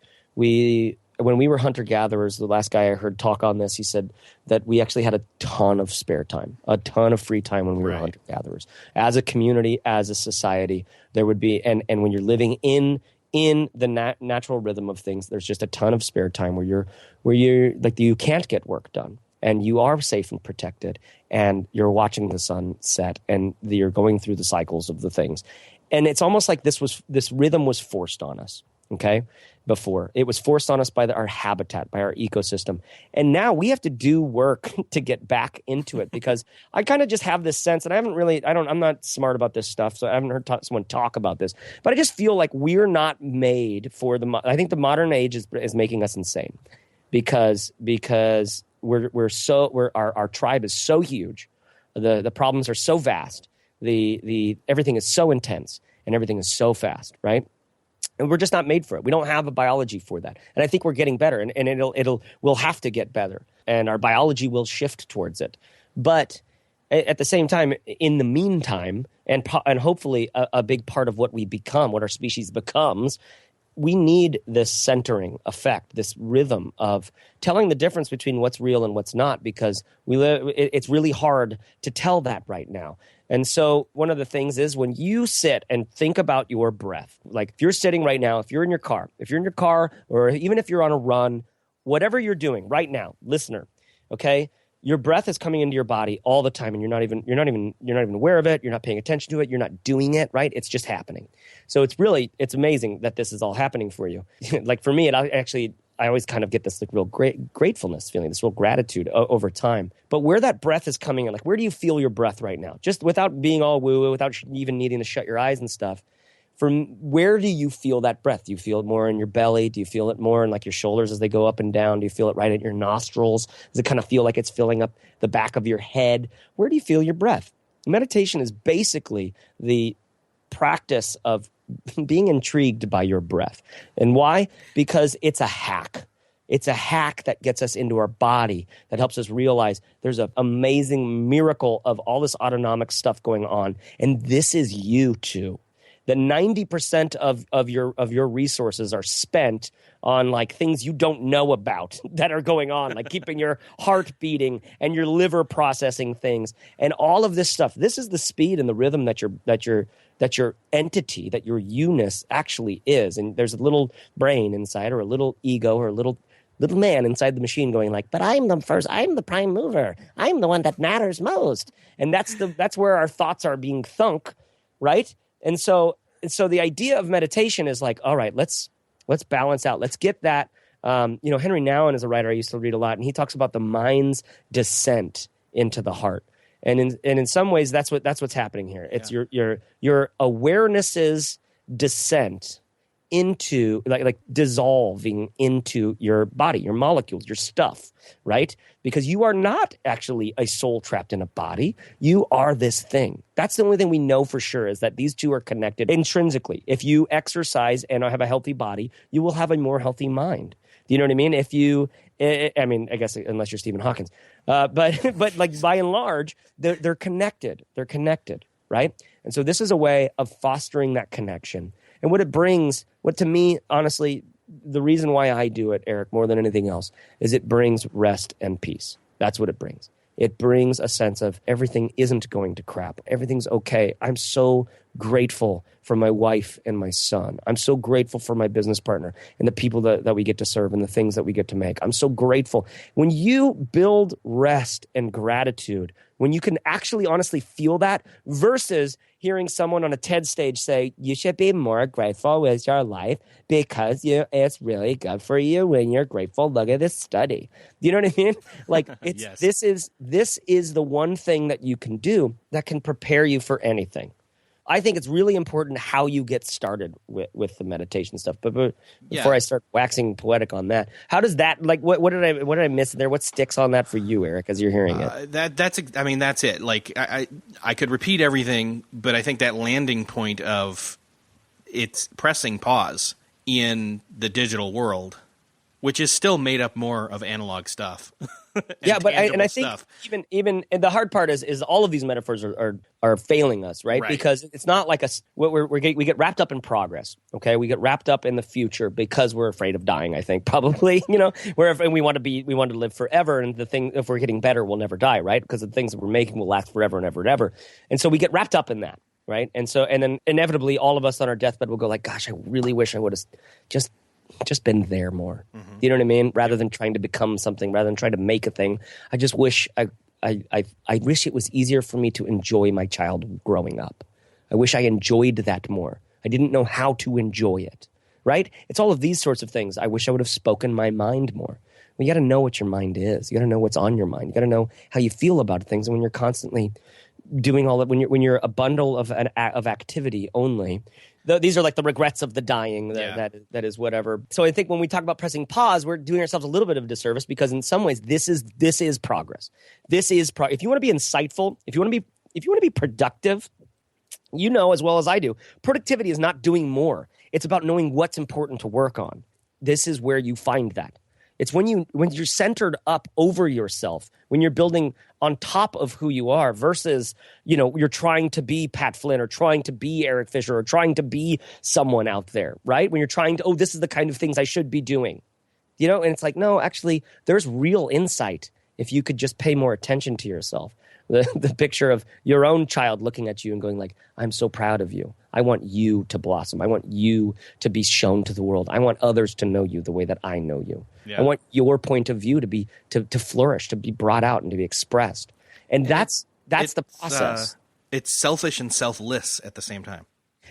when we were hunter-gatherers, the last guy I heard talk on this, he said that we actually had a ton of spare time, a ton of free time when we were hunter-gatherers. As a community, as a society, there would be, and when you're living in the natural rhythm of things, there's just a ton of spare time where you're like you can't get work done. And you are safe and protected, and you're watching the sun set, and you're going through the cycles of the things. And it's almost like this rhythm was forced on us, okay? Before. It was forced on us by our habitat, by our ecosystem. And now we have to do work to get back into it, because I kind of just have this sense, and I'm not smart about this stuff, so I haven't heard someone talk about this, but I just feel like we're not made for I think the modern age is making us insane, because our tribe is so huge, the problems are so vast, the everything is so intense, and everything is so fast, right? And we're just not made for it. We don't have a biology for that. And I think we're getting better, and we'll have to get better, and our biology will shift towards it. But at the same time, in the meantime, and hopefully a big part of what we become, what our species becomes, we need this centering effect, this rhythm of telling the difference between what's real and what's not, because it's really hard to tell that right now. And so one of the things is when you sit and think about your breath, like if you're sitting right now, if you're in your car, or even if you're on a run, whatever you're doing right now, listener, okay? Your breath is coming into your body all the time, and you're not even aware of it. You're not paying attention to it. You're not doing it, right? It's just happening. So it's amazing that this is all happening for you. Like for me, I always kind of get this like real gratefulness feeling, this real gratitude over time. But where that breath is coming in, like where do you feel your breath right now? Just without being all woo-woo, without even needing to shut your eyes and stuff. From where do you feel that breath? Do you feel it more in your belly? Do you feel it more in like your shoulders as they go up and down? Do you feel it right at your nostrils? Does it kind of feel like it's filling up the back of your head? Where do you feel your breath? Meditation is basically the practice of being intrigued by your breath. And why? Because it's a hack. It's a hack that gets us into our body, that helps us realize there's an amazing miracle of all this autonomic stuff going on. And this is you too. The 90% of your resources are spent on like things you don't know about that are going on, like keeping your heart beating and your liver processing things and all of this stuff. This is the speed and the rhythm that your entity, that your you-ness actually is. And there's a little brain inside, or a little ego, or a little man inside the machine going like, but I'm the prime mover. I'm the one that matters most. And that's where our thoughts are being thunk, right? And so the idea of meditation is like, all right, let's balance out. Let's get that. Henry Nouwen is a writer I used to read a lot, and he talks about the mind's descent into the heart. And in some ways, that's what's happening here. It's your awareness's descent into like dissolving into your body, your molecules, your stuff, right? Because you are not actually a soul trapped in a body. You are this thing. That's the only thing we know for sure, is that these two are connected intrinsically. If you exercise and have a healthy body, you will have a more healthy mind. Do you know what I mean? I guess unless you're Stephen Hawking, but like by and large, they're connected. They're connected, right? And so this is a way of fostering that connection. And what to me, honestly, the reason why I do it, Eric, more than anything else, is it brings rest and peace. That's what it brings. It brings a sense of everything isn't going to crap. Everything's okay. I'm so grateful for my wife and my son. I'm so grateful for my business partner and the people that we get to serve and the things that we get to make. I'm so grateful. When you build rest and gratitude, when you can actually honestly feel that, versus hearing someone on a TED stage say, you should be more grateful with your life because it's really good for you when you're grateful. Look at this study. Do you know what I mean? Like, Yes. This is the one thing that you can do that can prepare you for anything. I think it's really important how you get started with the meditation stuff. But before I start waxing poetic on that, how does that, like, what did I miss there? What sticks on that for you, Eric, as you're hearing it? That's it. Like I could repeat everything, but I think that landing point of it's pressing pause in the digital world, which is still made up more of analog stuff. Yeah, but I think even and the hard part is all of these metaphors are failing us, right? Because it's not like we get wrapped up in progress. Okay, we get wrapped up in the future because we're afraid of dying. I think probably and we want to live forever, and the thing, if we're getting better, we'll never die, right? Because the things that we're making will last forever and ever and ever, and so we get wrapped up in that, right? And then inevitably all of us on our deathbed will go like, gosh, I really wish I would have just been there more. Mm-hmm. You know what I mean? Rather than trying to become something, rather than trying to make a thing, I just wish I wish it was easier for me to enjoy my child growing up. I wish I enjoyed that more. I didn't know how to enjoy it, right? It's all of these sorts of things. I wish I would have spoken my mind more. Well, you got to know what your mind is. You got to know what's on your mind. You got to know how you feel about things. And when you're constantly doing all that, when you're a bundle of activity only, these are like the regrets of the dying. That is whatever. So I think when we talk about pressing pause, we're doing ourselves a little bit of a disservice, because in some ways this is progress. If you want to be insightful, if you want to be productive, you know as well as I do, productivity is not doing more. It's about knowing what's important to work on. This is where you find that. It's when you're centered up over yourself, when you're building on top of who you are, versus, you're trying to be Pat Flynn or trying to be Eric Fisher or trying to be someone out there, right? When you're trying to, this is the kind of things I should be doing, and it's like, no, actually, there's real insight if you could just pay more attention to yourself. The picture of your own child looking at you and going like, I'm so proud of you. I want you to blossom. I want you to be shown to the world. I want others to know you the way that I know you. Yeah. I want your point of view to flourish, to be brought out and to be expressed. And that's the process. It's selfish and selfless at the same time.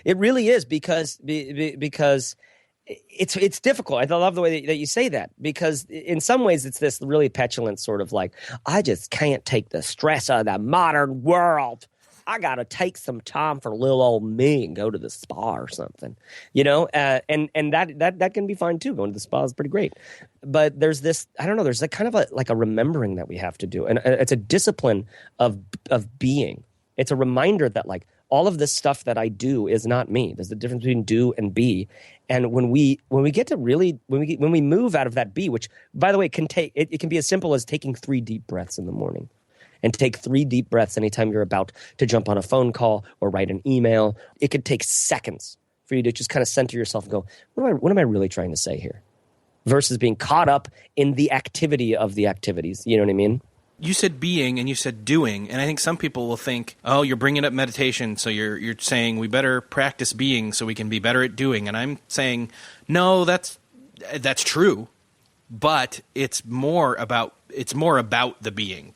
It really is, because it's difficult. I love the way that you say that, because in some ways it's this really petulant sort of like, I just can't take the stress of the modern world. I got to take some time for little old me and go to the spa or something, and that can be fine too. Going to the spa is pretty great. But there's this, I don't know, there's like kind of a remembering that we have to do. And it's a discipline of being. It's a reminder that like, all of this stuff that I do is not me. There's the difference between do and be. And when we get to really, when we move out of that be, which, by the way, it can be as simple as taking 3 deep breaths in the morning. And take 3 deep breaths anytime you're about to jump on a phone call or write an email. It could take seconds for you to just kind of center yourself and go, what am I really trying to say here? Versus being caught up in the activity of the activities. You know what I mean? You said being and you said doing, and I think some people will think, oh, you're bringing up meditation, so you're saying we better practice being so we can be better at doing. And I'm saying, no, that's true, but it's more about the being.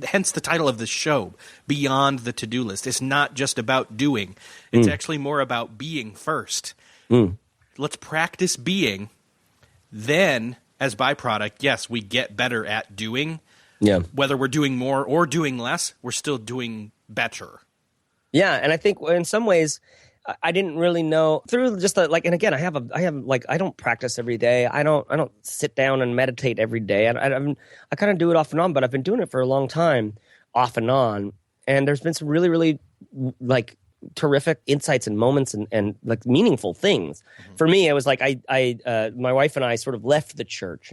Hence the title of this show, Beyond the To-Do List. It's not just about doing. It's actually more about being first. Let's practice being. Then, as byproduct, yes, we get better at doing. Yeah. Whether we're doing more or doing less, we're still doing better. Yeah, and I think in some ways, I didn't really know through just and again, I don't practice every day. I don't sit down and meditate every day. I kind of do it off and on, but I've been doing it for a long time, off and on. And there's been some really, really terrific insights and moments and meaningful things. For me, it was like my wife and I sort of left the church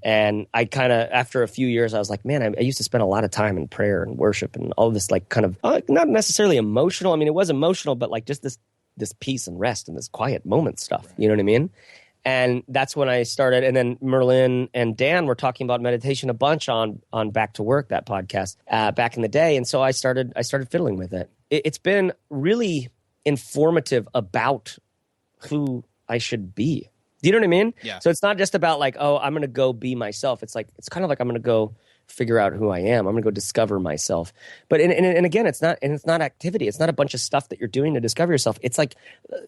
and I kind of, after a few years, I was like, man, I used to spend a lot of time in prayer and worship and all this kind of, not necessarily emotional. I mean, it was emotional, but just this peace and rest and this quiet moment stuff. Right. You know what I mean? And that's when I started. And then Merlin and Dan were talking about meditation a bunch on Back to Work, that podcast, back in the day. And so I started fiddling with it. It's been really informative about who I should be. Do you know what I mean? Yeah. So it's not just about I'm going to go be myself. It's kind of like I'm going to go figure out who I am. I'm going to go discover myself. But and again, it's not activity. It's not a bunch of stuff that you're doing to discover yourself. It's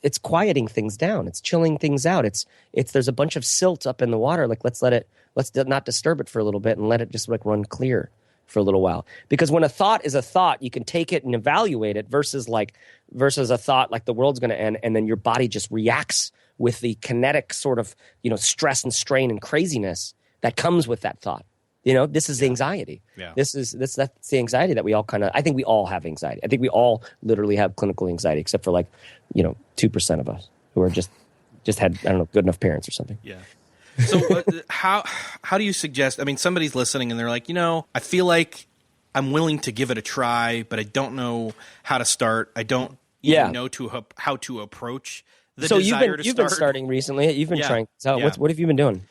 it's quieting things down. It's chilling things out. It's there's a bunch of silt up in the water. Let's not disturb it for a little bit and let it just run clear for a little while. Because when a thought is a thought, you can take it and evaluate it versus a thought like the world's going to end, and then your body just reacts with the kinetic sort of, stress and strain and craziness that comes with that thought. This is anxiety. Yeah. That's the anxiety that we all I think we all have anxiety. I think we all literally have clinical anxiety, except for 2% of us who are just had, I don't know, good enough parents or something. Yeah. So how do you suggest, somebody's listening and they're like, I feel like I'm willing to give it a try, but I don't know how to start. I don't even know how to approach the desire to start. You've been starting recently. You've been trying. So what have you been doing?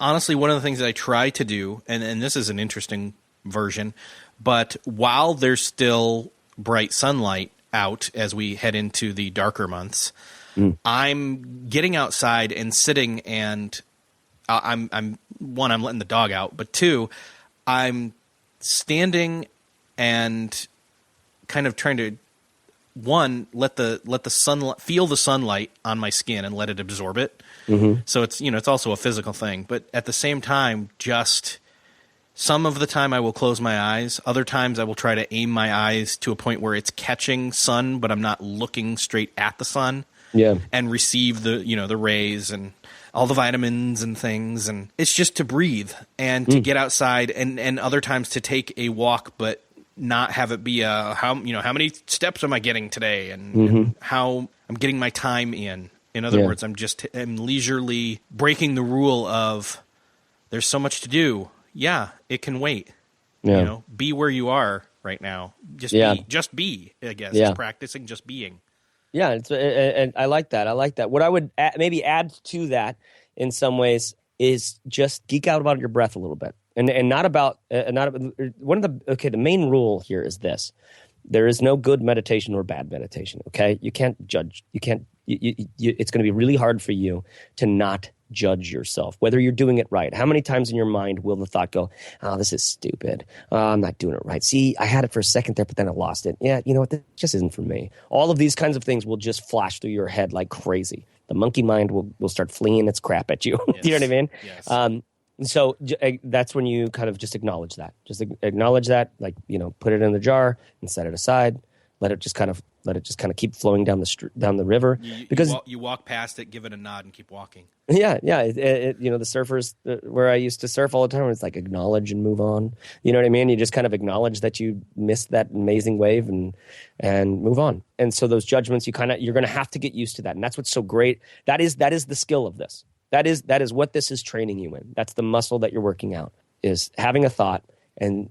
Honestly, one of the things that I try to do, and this is an interesting version, but while there's still bright sunlight out as we head into the darker months, I'm getting outside and sitting, and I'm letting the dog out, but 2, I'm standing and kind of trying to, 1, let the sunlight, feel the sunlight on my skin and let it absorb it. Mm-hmm. So it's it's also a physical thing, but at the same time, just some of the time I will close my eyes. Other times I will try to aim my eyes to a point where it's catching sun, but I'm not looking straight at the sun. Yeah, and receive the the rays and all the vitamins and things, and it's just to breathe and to get outside, and other times to take a walk, but not have it be how many steps am I getting today, and how I'm getting my time in. In other words, I'm leisurely breaking the rule of there's so much to do. Yeah, it can wait. Yeah. Be where you are right now. Just be, I guess. Yeah. Just practicing just being. Yeah, and I like that. I like that. What I would maybe add to that in some ways is just geek out about your breath a little bit. And not about the main rule here is this: there is no good meditation or bad meditation. Okay, you can't judge. You can't. It's going to be really hard for you to not judge yourself, whether you're doing it right. How many times in your mind will the thought go, "Oh, this is stupid. I'm not doing it right. See, I had it for a second there, but then I lost it. Yeah, you know what? This just isn't for me." All of these kinds of things will just flash through your head like crazy. The monkey mind will start flinging its crap at you. Yes. You know what I mean? Yes. So that's when you kind of just acknowledge that. Just acknowledge that, put it in the jar and set it aside. Let it just kind of Let it just kind of keep flowing down down the river. You walk past it, give it a nod, and keep walking. Yeah. The surfers where I used to surf all the time, it's like acknowledge and move on. You know what I mean? You just kind of acknowledge that you missed that amazing wave and move on. And so those judgments, you're going to have to get used to that. And that's what's so great. That is the skill of this. That is what this is training you in. That's the muscle that you're working out, is having a thought and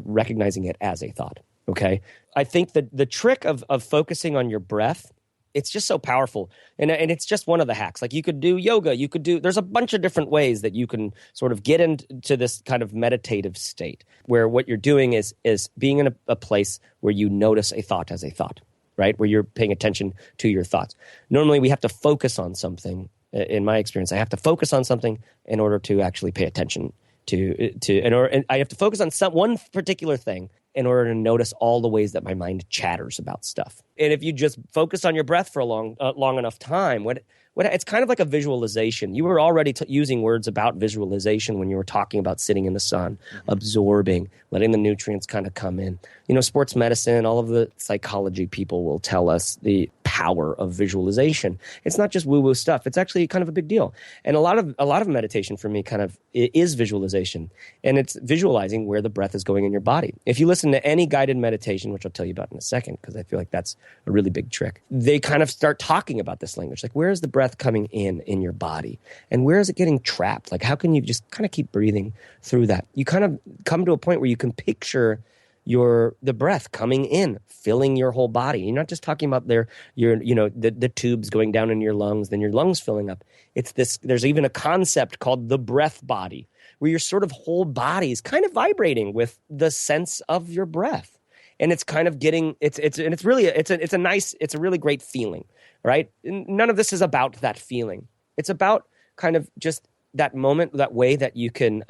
recognizing it as a thought. Okay. I think that the trick of focusing on your breath, it's just so powerful. And it's just one of the hacks. Like you could do yoga, there's a bunch of different ways that you can sort of get into this kind of meditative state where what you're doing is being in a place where you notice a thought as a thought, right? Where you're paying attention to your thoughts. Normally we have to focus on something. In my experience, I have to focus on something in order to actually pay attention and I have to focus on one particular thing in order to notice all the ways that my mind chatters about stuff. And if you just focus on your breath for a long enough time, it's kind of like a visualization. You were already using words about visualization when you were talking about sitting in the sun, absorbing, letting the nutrients kind of come in. Sports medicine, all of the psychology people will tell us the power of visualization. It's not just woo-woo stuff. It's actually kind of a big deal. And a lot of meditation for me kind of is visualization. And it's visualizing where the breath is going in your body. If you listen to any guided meditation, which I'll tell you about in a second, because I feel like that's a really big trick, they kind of start talking about this language. Like, where is the breath coming in your body? And where is it getting trapped? Like, how can you just kind of keep breathing through that? You kind of come to a point where you can picture the breath coming in, filling your whole body. You're not just talking about the tubes going down in your lungs, then your lungs filling up. It's this. There's even a concept called the breath body, where your sort of whole body is kind of vibrating with the sense of your breath, and it's kind of getting it's a really great feeling, right? None of this is about that feeling. It's about kind of just that moment, that way that you can.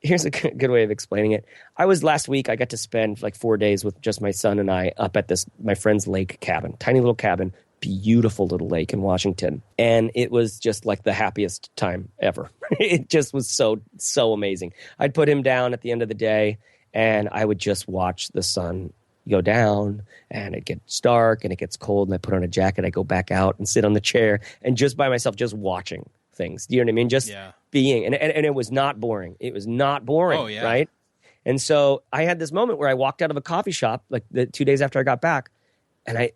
Here's a good way of explaining it. Last week, I got to spend like 4 days with just my son and I up at my friend's lake cabin, tiny little cabin, beautiful little lake in Washington. And it was just like the happiest time ever. It just was so amazing. I'd put him down at the end of the day and I would just watch the sun go down and it gets dark and it gets cold and I put on a jacket. I go back out and sit on the chair and just by myself, just watching things. Do you know what I mean? Just being. And it was not boring. It was not boring, oh, yeah. Right? And so I had this moment where I walked out of a coffee shop like 2 days after I got back and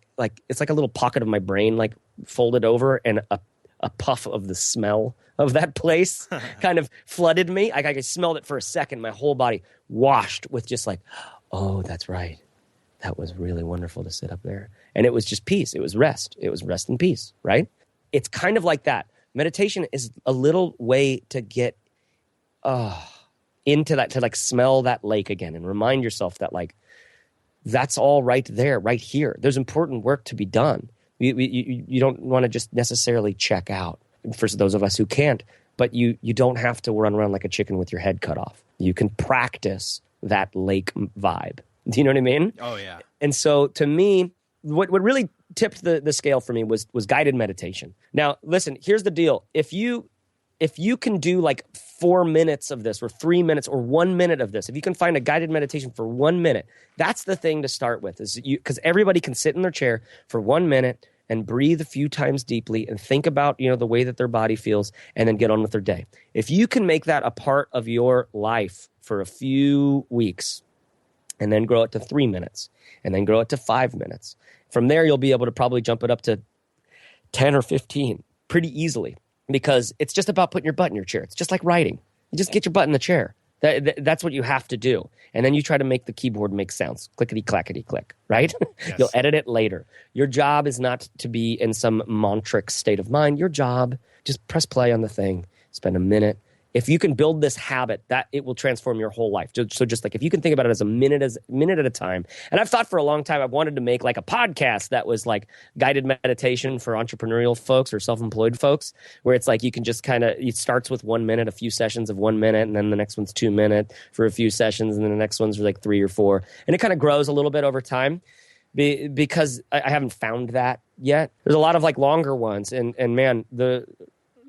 it's like a little pocket of my brain like folded over and a puff of the smell of that place kind of flooded me. I smelled it for a second. My whole body washed with just like, oh, that's right. That was really wonderful to sit up there. And it was just peace. It was rest. It was rest and peace, right? It's kind of like that. Meditation is a little way to get into that, to like smell that lake again and remind yourself that like, that's all right there, right here. There's important work to be done. You don't want to just necessarily check out for those of us who can't, but you don't have to run around like a chicken with your head cut off. You can practice that lake vibe. Do you know what I mean? Oh, yeah. And so to me, what really tipped the scale for me was guided meditation. Now, listen, here's the deal. If you can do like 4 minutes of this or 3 minutes or 1 minute of this, if you can find a guided meditation for 1 minute, that's the thing to start with. Because everybody can sit in their chair for 1 minute and breathe a few times deeply and think about, the way that their body feels and then get on with their day. If you can make that a part of your life for a few weeks and then grow it to 3 minutes and then grow it to 5 minutes, from there you'll be able to probably jump it up to 10 or 15 pretty easily. Because it's just about putting your butt in your chair. It's just like writing. You just get your butt in the chair. That's what you have to do. And then you try to make the keyboard make sounds. Clickety, clackety, click, right? Yes. You'll edit it later. Your job is not to be in some mantric state of mind. Your job, just press play on the thing, spend a minute. If you can build this habit, that it will transform your whole life. So just like if you can think about it as a minute at a time. And I've thought for a long time I've wanted to make like a podcast that was like guided meditation for entrepreneurial folks or self-employed folks, where it's like you can just kind of, it starts with 1 minute, a few sessions of 1 minute, and then the next one's 2 minutes for a few sessions, and then the next one's like 3 or 4. And it kind of grows a little bit over time because I haven't found that yet. There's a lot of like longer ones, and man,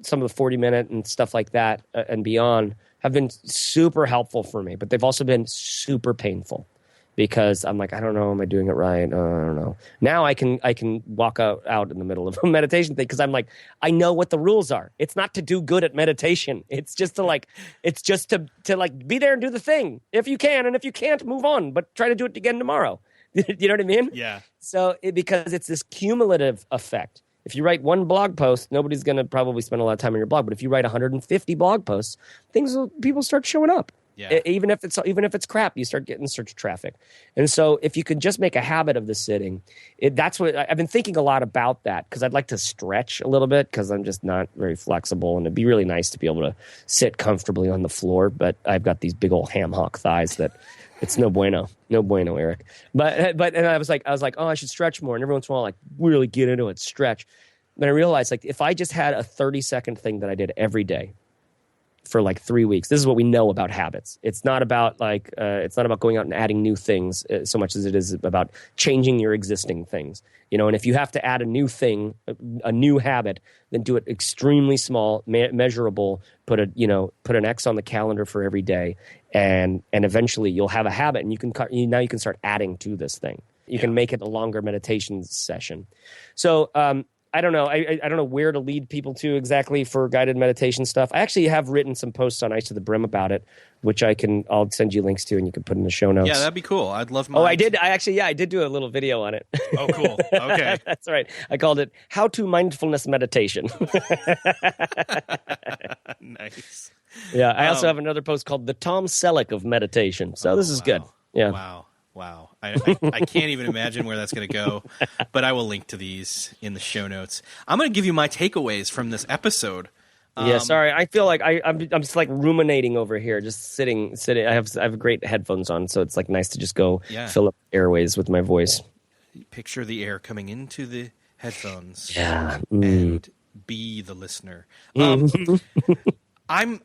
some of the 40-minute and stuff like that and beyond have been super helpful for me, but they've also been super painful because I'm like, I don't know, am I doing it right? I don't know. Now I can walk out in the middle of a meditation thing because I'm like, I know what the rules are. It's not to do good at meditation. It's just to like be there and do the thing if you can, and if you can't, move on. But try to do it again tomorrow. You know what I mean? Yeah. So because it's this cumulative effect. If you write one blog post, nobody's going to probably spend a lot of time on your blog. But if you write 150 blog posts, people start showing up. Yeah. Even if it's crap, you start getting search traffic. And so if you could just make a habit of the sitting, that's what I've been thinking a lot about that, because I'd like to stretch a little bit because I'm just not very flexible, and it'd be really nice to be able to sit comfortably on the floor. But I've got these big old ham hock thighs that it's no bueno, Eric. But and I was like, oh, I should stretch more. And every once in a while, like really get into it, stretch. But I realized, like, if I just had a 30-second thing that I did every day for like 3 weeks. This is what we know about habits. It's not about it's not about going out and adding new things so much as it is about changing your existing things. And if you have to add a new thing, a new habit, then do it extremely small, measurable. Put an X on the calendar for every day, and eventually you'll have a habit, and you can start adding to this thing. You can make it a longer meditation session. So. I don't know. I don't know where to lead people to exactly for guided meditation stuff. I actually have written some posts on Ice to the Brim about it, which I'll send you links to, and you can put in the show notes. Yeah, that'd be cool. I'd love mine. Oh, I did. I did do a little video on it. Oh, cool. Okay. That's right. I called it How to Mindfulness Meditation. Nice. Yeah. I also have another post called The Tom Selleck of Meditation. So this is good. Yeah. Wow. I can't even imagine where that's going to go, but I will link to these in the show notes. I'm going to give you my takeaways from this episode. Yeah, sorry. I feel like I'm just like ruminating over here, just sitting. I have great headphones on, so it's like nice to just go fill up airways with my voice. Picture the air coming into the headphones. Yeah. And be the listener. I'm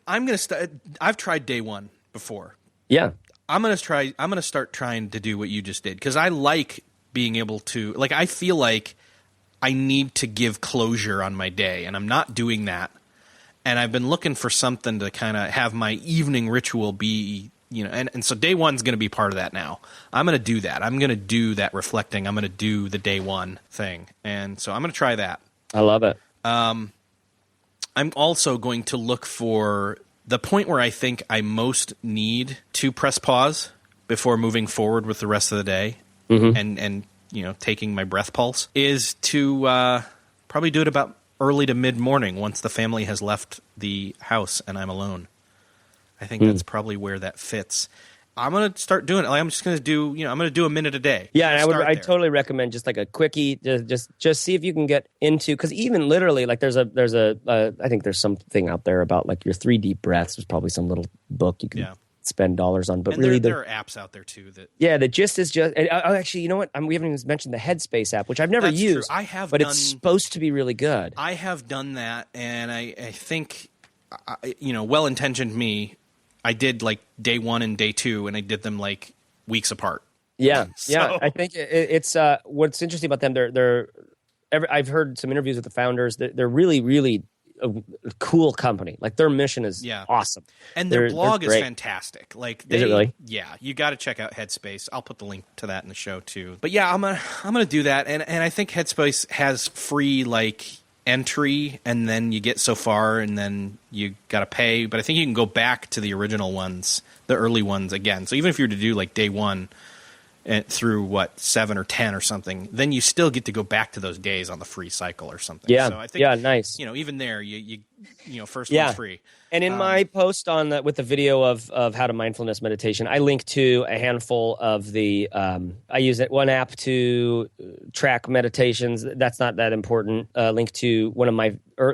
going to start. I've tried day one before. Yeah. I'm going to start trying to do what you just did, because I like being able to, like, I feel like I need to give closure on my day, and I'm not doing that. And I've been looking for something to kind of have my evening ritual be, and so day one's going to be part of that now. I'm going to do that. I'm going to do that reflecting. I'm going to do the day one thing. And so I'm going to try that. I love it. I'm also going to look for the point where I think I most need to press pause before moving forward with the rest of the day, and taking my breath pulse, is to probably do it about early to mid-morning once the family has left the house and I'm alone. I think that's probably where that fits. I'm going to start doing it. Like, I'm just going to do, I'm going to do a minute a day. Yeah, and I totally recommend just like a quickie, just see if you can get into, because even literally, like I think there's something out there about like your 3 deep breaths. There's probably some little book you can spend dollars on. But and really, there are apps out there too that. Yeah, the gist is just. Actually, you know what? We haven't even mentioned the Headspace app, which I've never used. True. I have, but it's supposed to be really good. I have done that, and I think, well-intentioned me. I did like day one and day two, and I did them like weeks apart. Yeah, yeah. I think it's what's interesting about them. I've heard some interviews with the founders. They're really, really a cool company. Like their mission is awesome, and their blog is fantastic. Like, is it really? Yeah, you got to check out Headspace. I'll put the link to that in the show too. But yeah, I'm gonna do that, and I think Headspace has free entry, and then you get so far, and then you got to pay. But I think you can go back to the original ones, the early ones again. So even if you were to do like day one through 7 or 10 or something, then you still get to go back to those days on the free cycle or something. Yeah, so I think, nice. Even there, you first one's free. And in my post with the video of how to mindfulness meditation, I link to a handful of the. I use one app to track meditations. That's not that important. Link to one of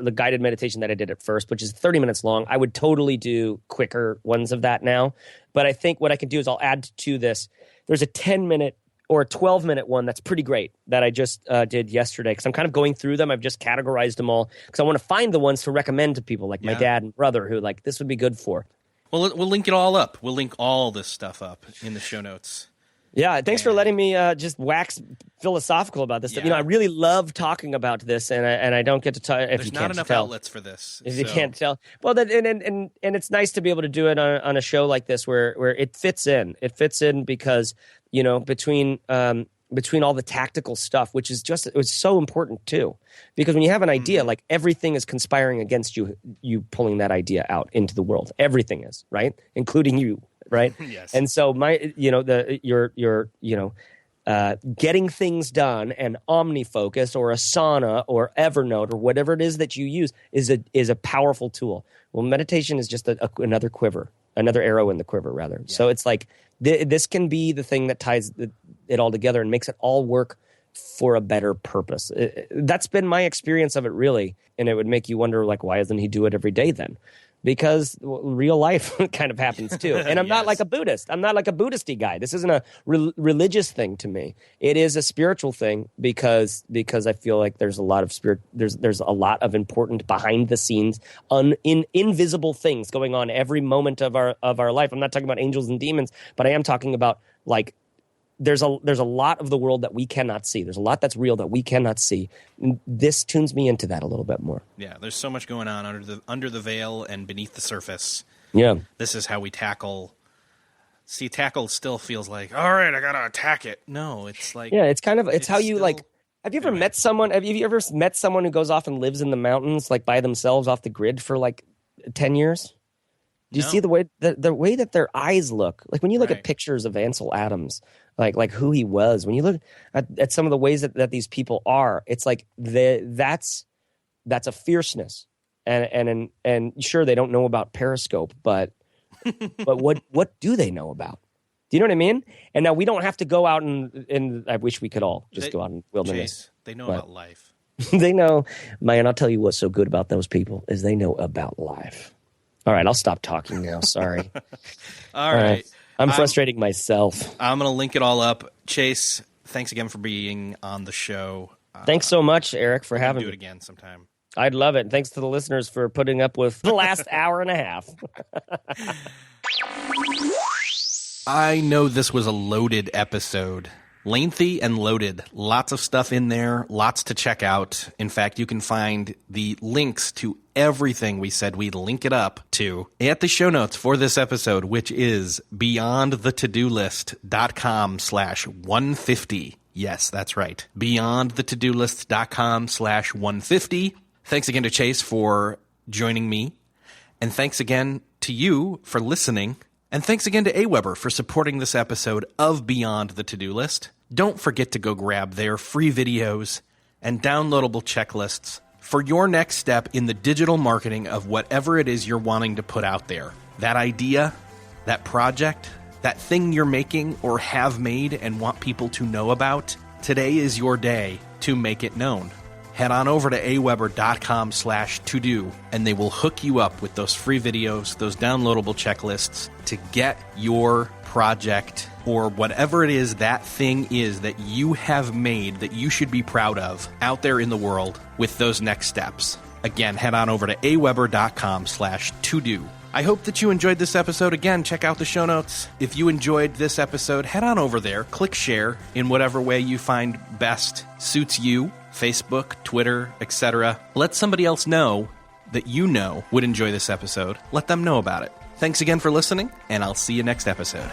the guided meditation that I did at first, which is 30 minutes long. I would totally do quicker ones of that now, but I think what I can do is I'll add to this. There's a 10-minute or a 12-minute one that's pretty great that I just did yesterday, because I'm kind of going through them. I've just categorized them all because I want to find the ones to recommend to people, like my dad and brother, who this would be good for. Well, we'll link it all up. We'll link all this stuff up in the show notes. Yeah, thanks for letting me just wax philosophical about this stuff. I really love talking about this, and I don't get to tell. There's not enough outlets for this. If you can't tell, well, and it's nice to be able to do it on a show like this where it fits in. It fits in because between all the tactical stuff, which is it was so important too, because when you have an idea, like everything is conspiring against you pulling that idea out into the world. Everything is, right, including you, right? Yes. And so getting things done and OmniFocus or Asana or Evernote or whatever it is that you use is a powerful tool. Well, meditation is just another quiver, another arrow in the quiver, rather. Yeah. So it's like this can be the thing that ties it all together and makes it all work for a better purpose. That's been my experience of it, really. And it would make you wonder, like, why doesn't he do it every day then? Because real life kind of happens too. And I'm not like a Buddhist. I'm not like a Buddhist-y guy. This isn't a religious thing to me. It is a spiritual thing because I feel like there's a lot of there's a lot of important behind the scenes, invisible things going on every moment of our life. I'm not talking about angels and demons, but I am talking about, like, there's a lot of the world that we cannot see. There's a lot that's real that we cannot see. And this tunes me into that a little bit more. Yeah, there's so much going on under the veil and beneath the surface. Yeah. This is how we tackle. See, tackle still feels like, all right, I got to attack it. No, it's like... Yeah, it's kind of... It's how you, still, like... Have you ever met someone... Have you ever met someone who goes off and lives in the mountains, like, by themselves off the grid for, like, 10 years? Do you see the way that their eyes look? Like, when you look at pictures of Ansel Adams, like who he was, when you look at some of the ways that these people are, it's like that's a fierceness. And sure, they don't know about Periscope, but what do they know about? Do you know what I mean? And now we don't have to go out and I wish we could all just go out in wilderness. Chase, they know about life. They know, man, I'll tell you what's so good about those people is they know about life. All right, I'll stop talking now. Sorry. All right. I'm frustrating myself. I'm going to link it all up. Chase, thanks again for being on the show. Thanks so much, Eric, for having me. Do it again sometime. I'd love it. Thanks to the listeners for putting up with the last hour and a half. I know this was a loaded episode. Lengthy and loaded. Lots of stuff in there. Lots to check out. In fact, you can find the links to everything we said we'd link it up to at the show notes for this episode, which is beyondthetodolist.com/150. Yes, that's right. beyondthetodolist.com/150. Thanks again to Chase for joining me. And thanks again to you for listening. And thanks again to AWeber for supporting this episode of Beyond the To-Do List. Don't forget to go grab their free videos and downloadable checklists for your next step in the digital marketing of whatever it is you're wanting to put out there. That idea, that project, that thing you're making or have made and want people to know about, today is your day to make it known. Head on over to aweber.com/to-do and they will hook you up with those free videos, those downloadable checklists to get your project or whatever it is that thing is that you have made that you should be proud of out there in the world with those next steps. Again, head on over to aweber.com/to-do. I hope that you enjoyed this episode. Again, check out the show notes. If you enjoyed this episode, head on over there, click share in whatever way you find best suits you. Facebook, Twitter, etc. Let somebody else know that you know would enjoy this episode. Let them know about it. Thanks again for listening, and I'll see you next episode.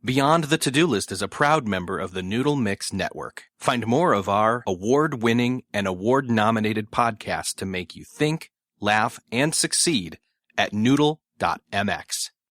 Beyond the To-Do List is a proud member of the Noodle Mix Network. Find more of our award-winning and award-nominated podcasts to make you think, laugh, and succeed at noodle.mx.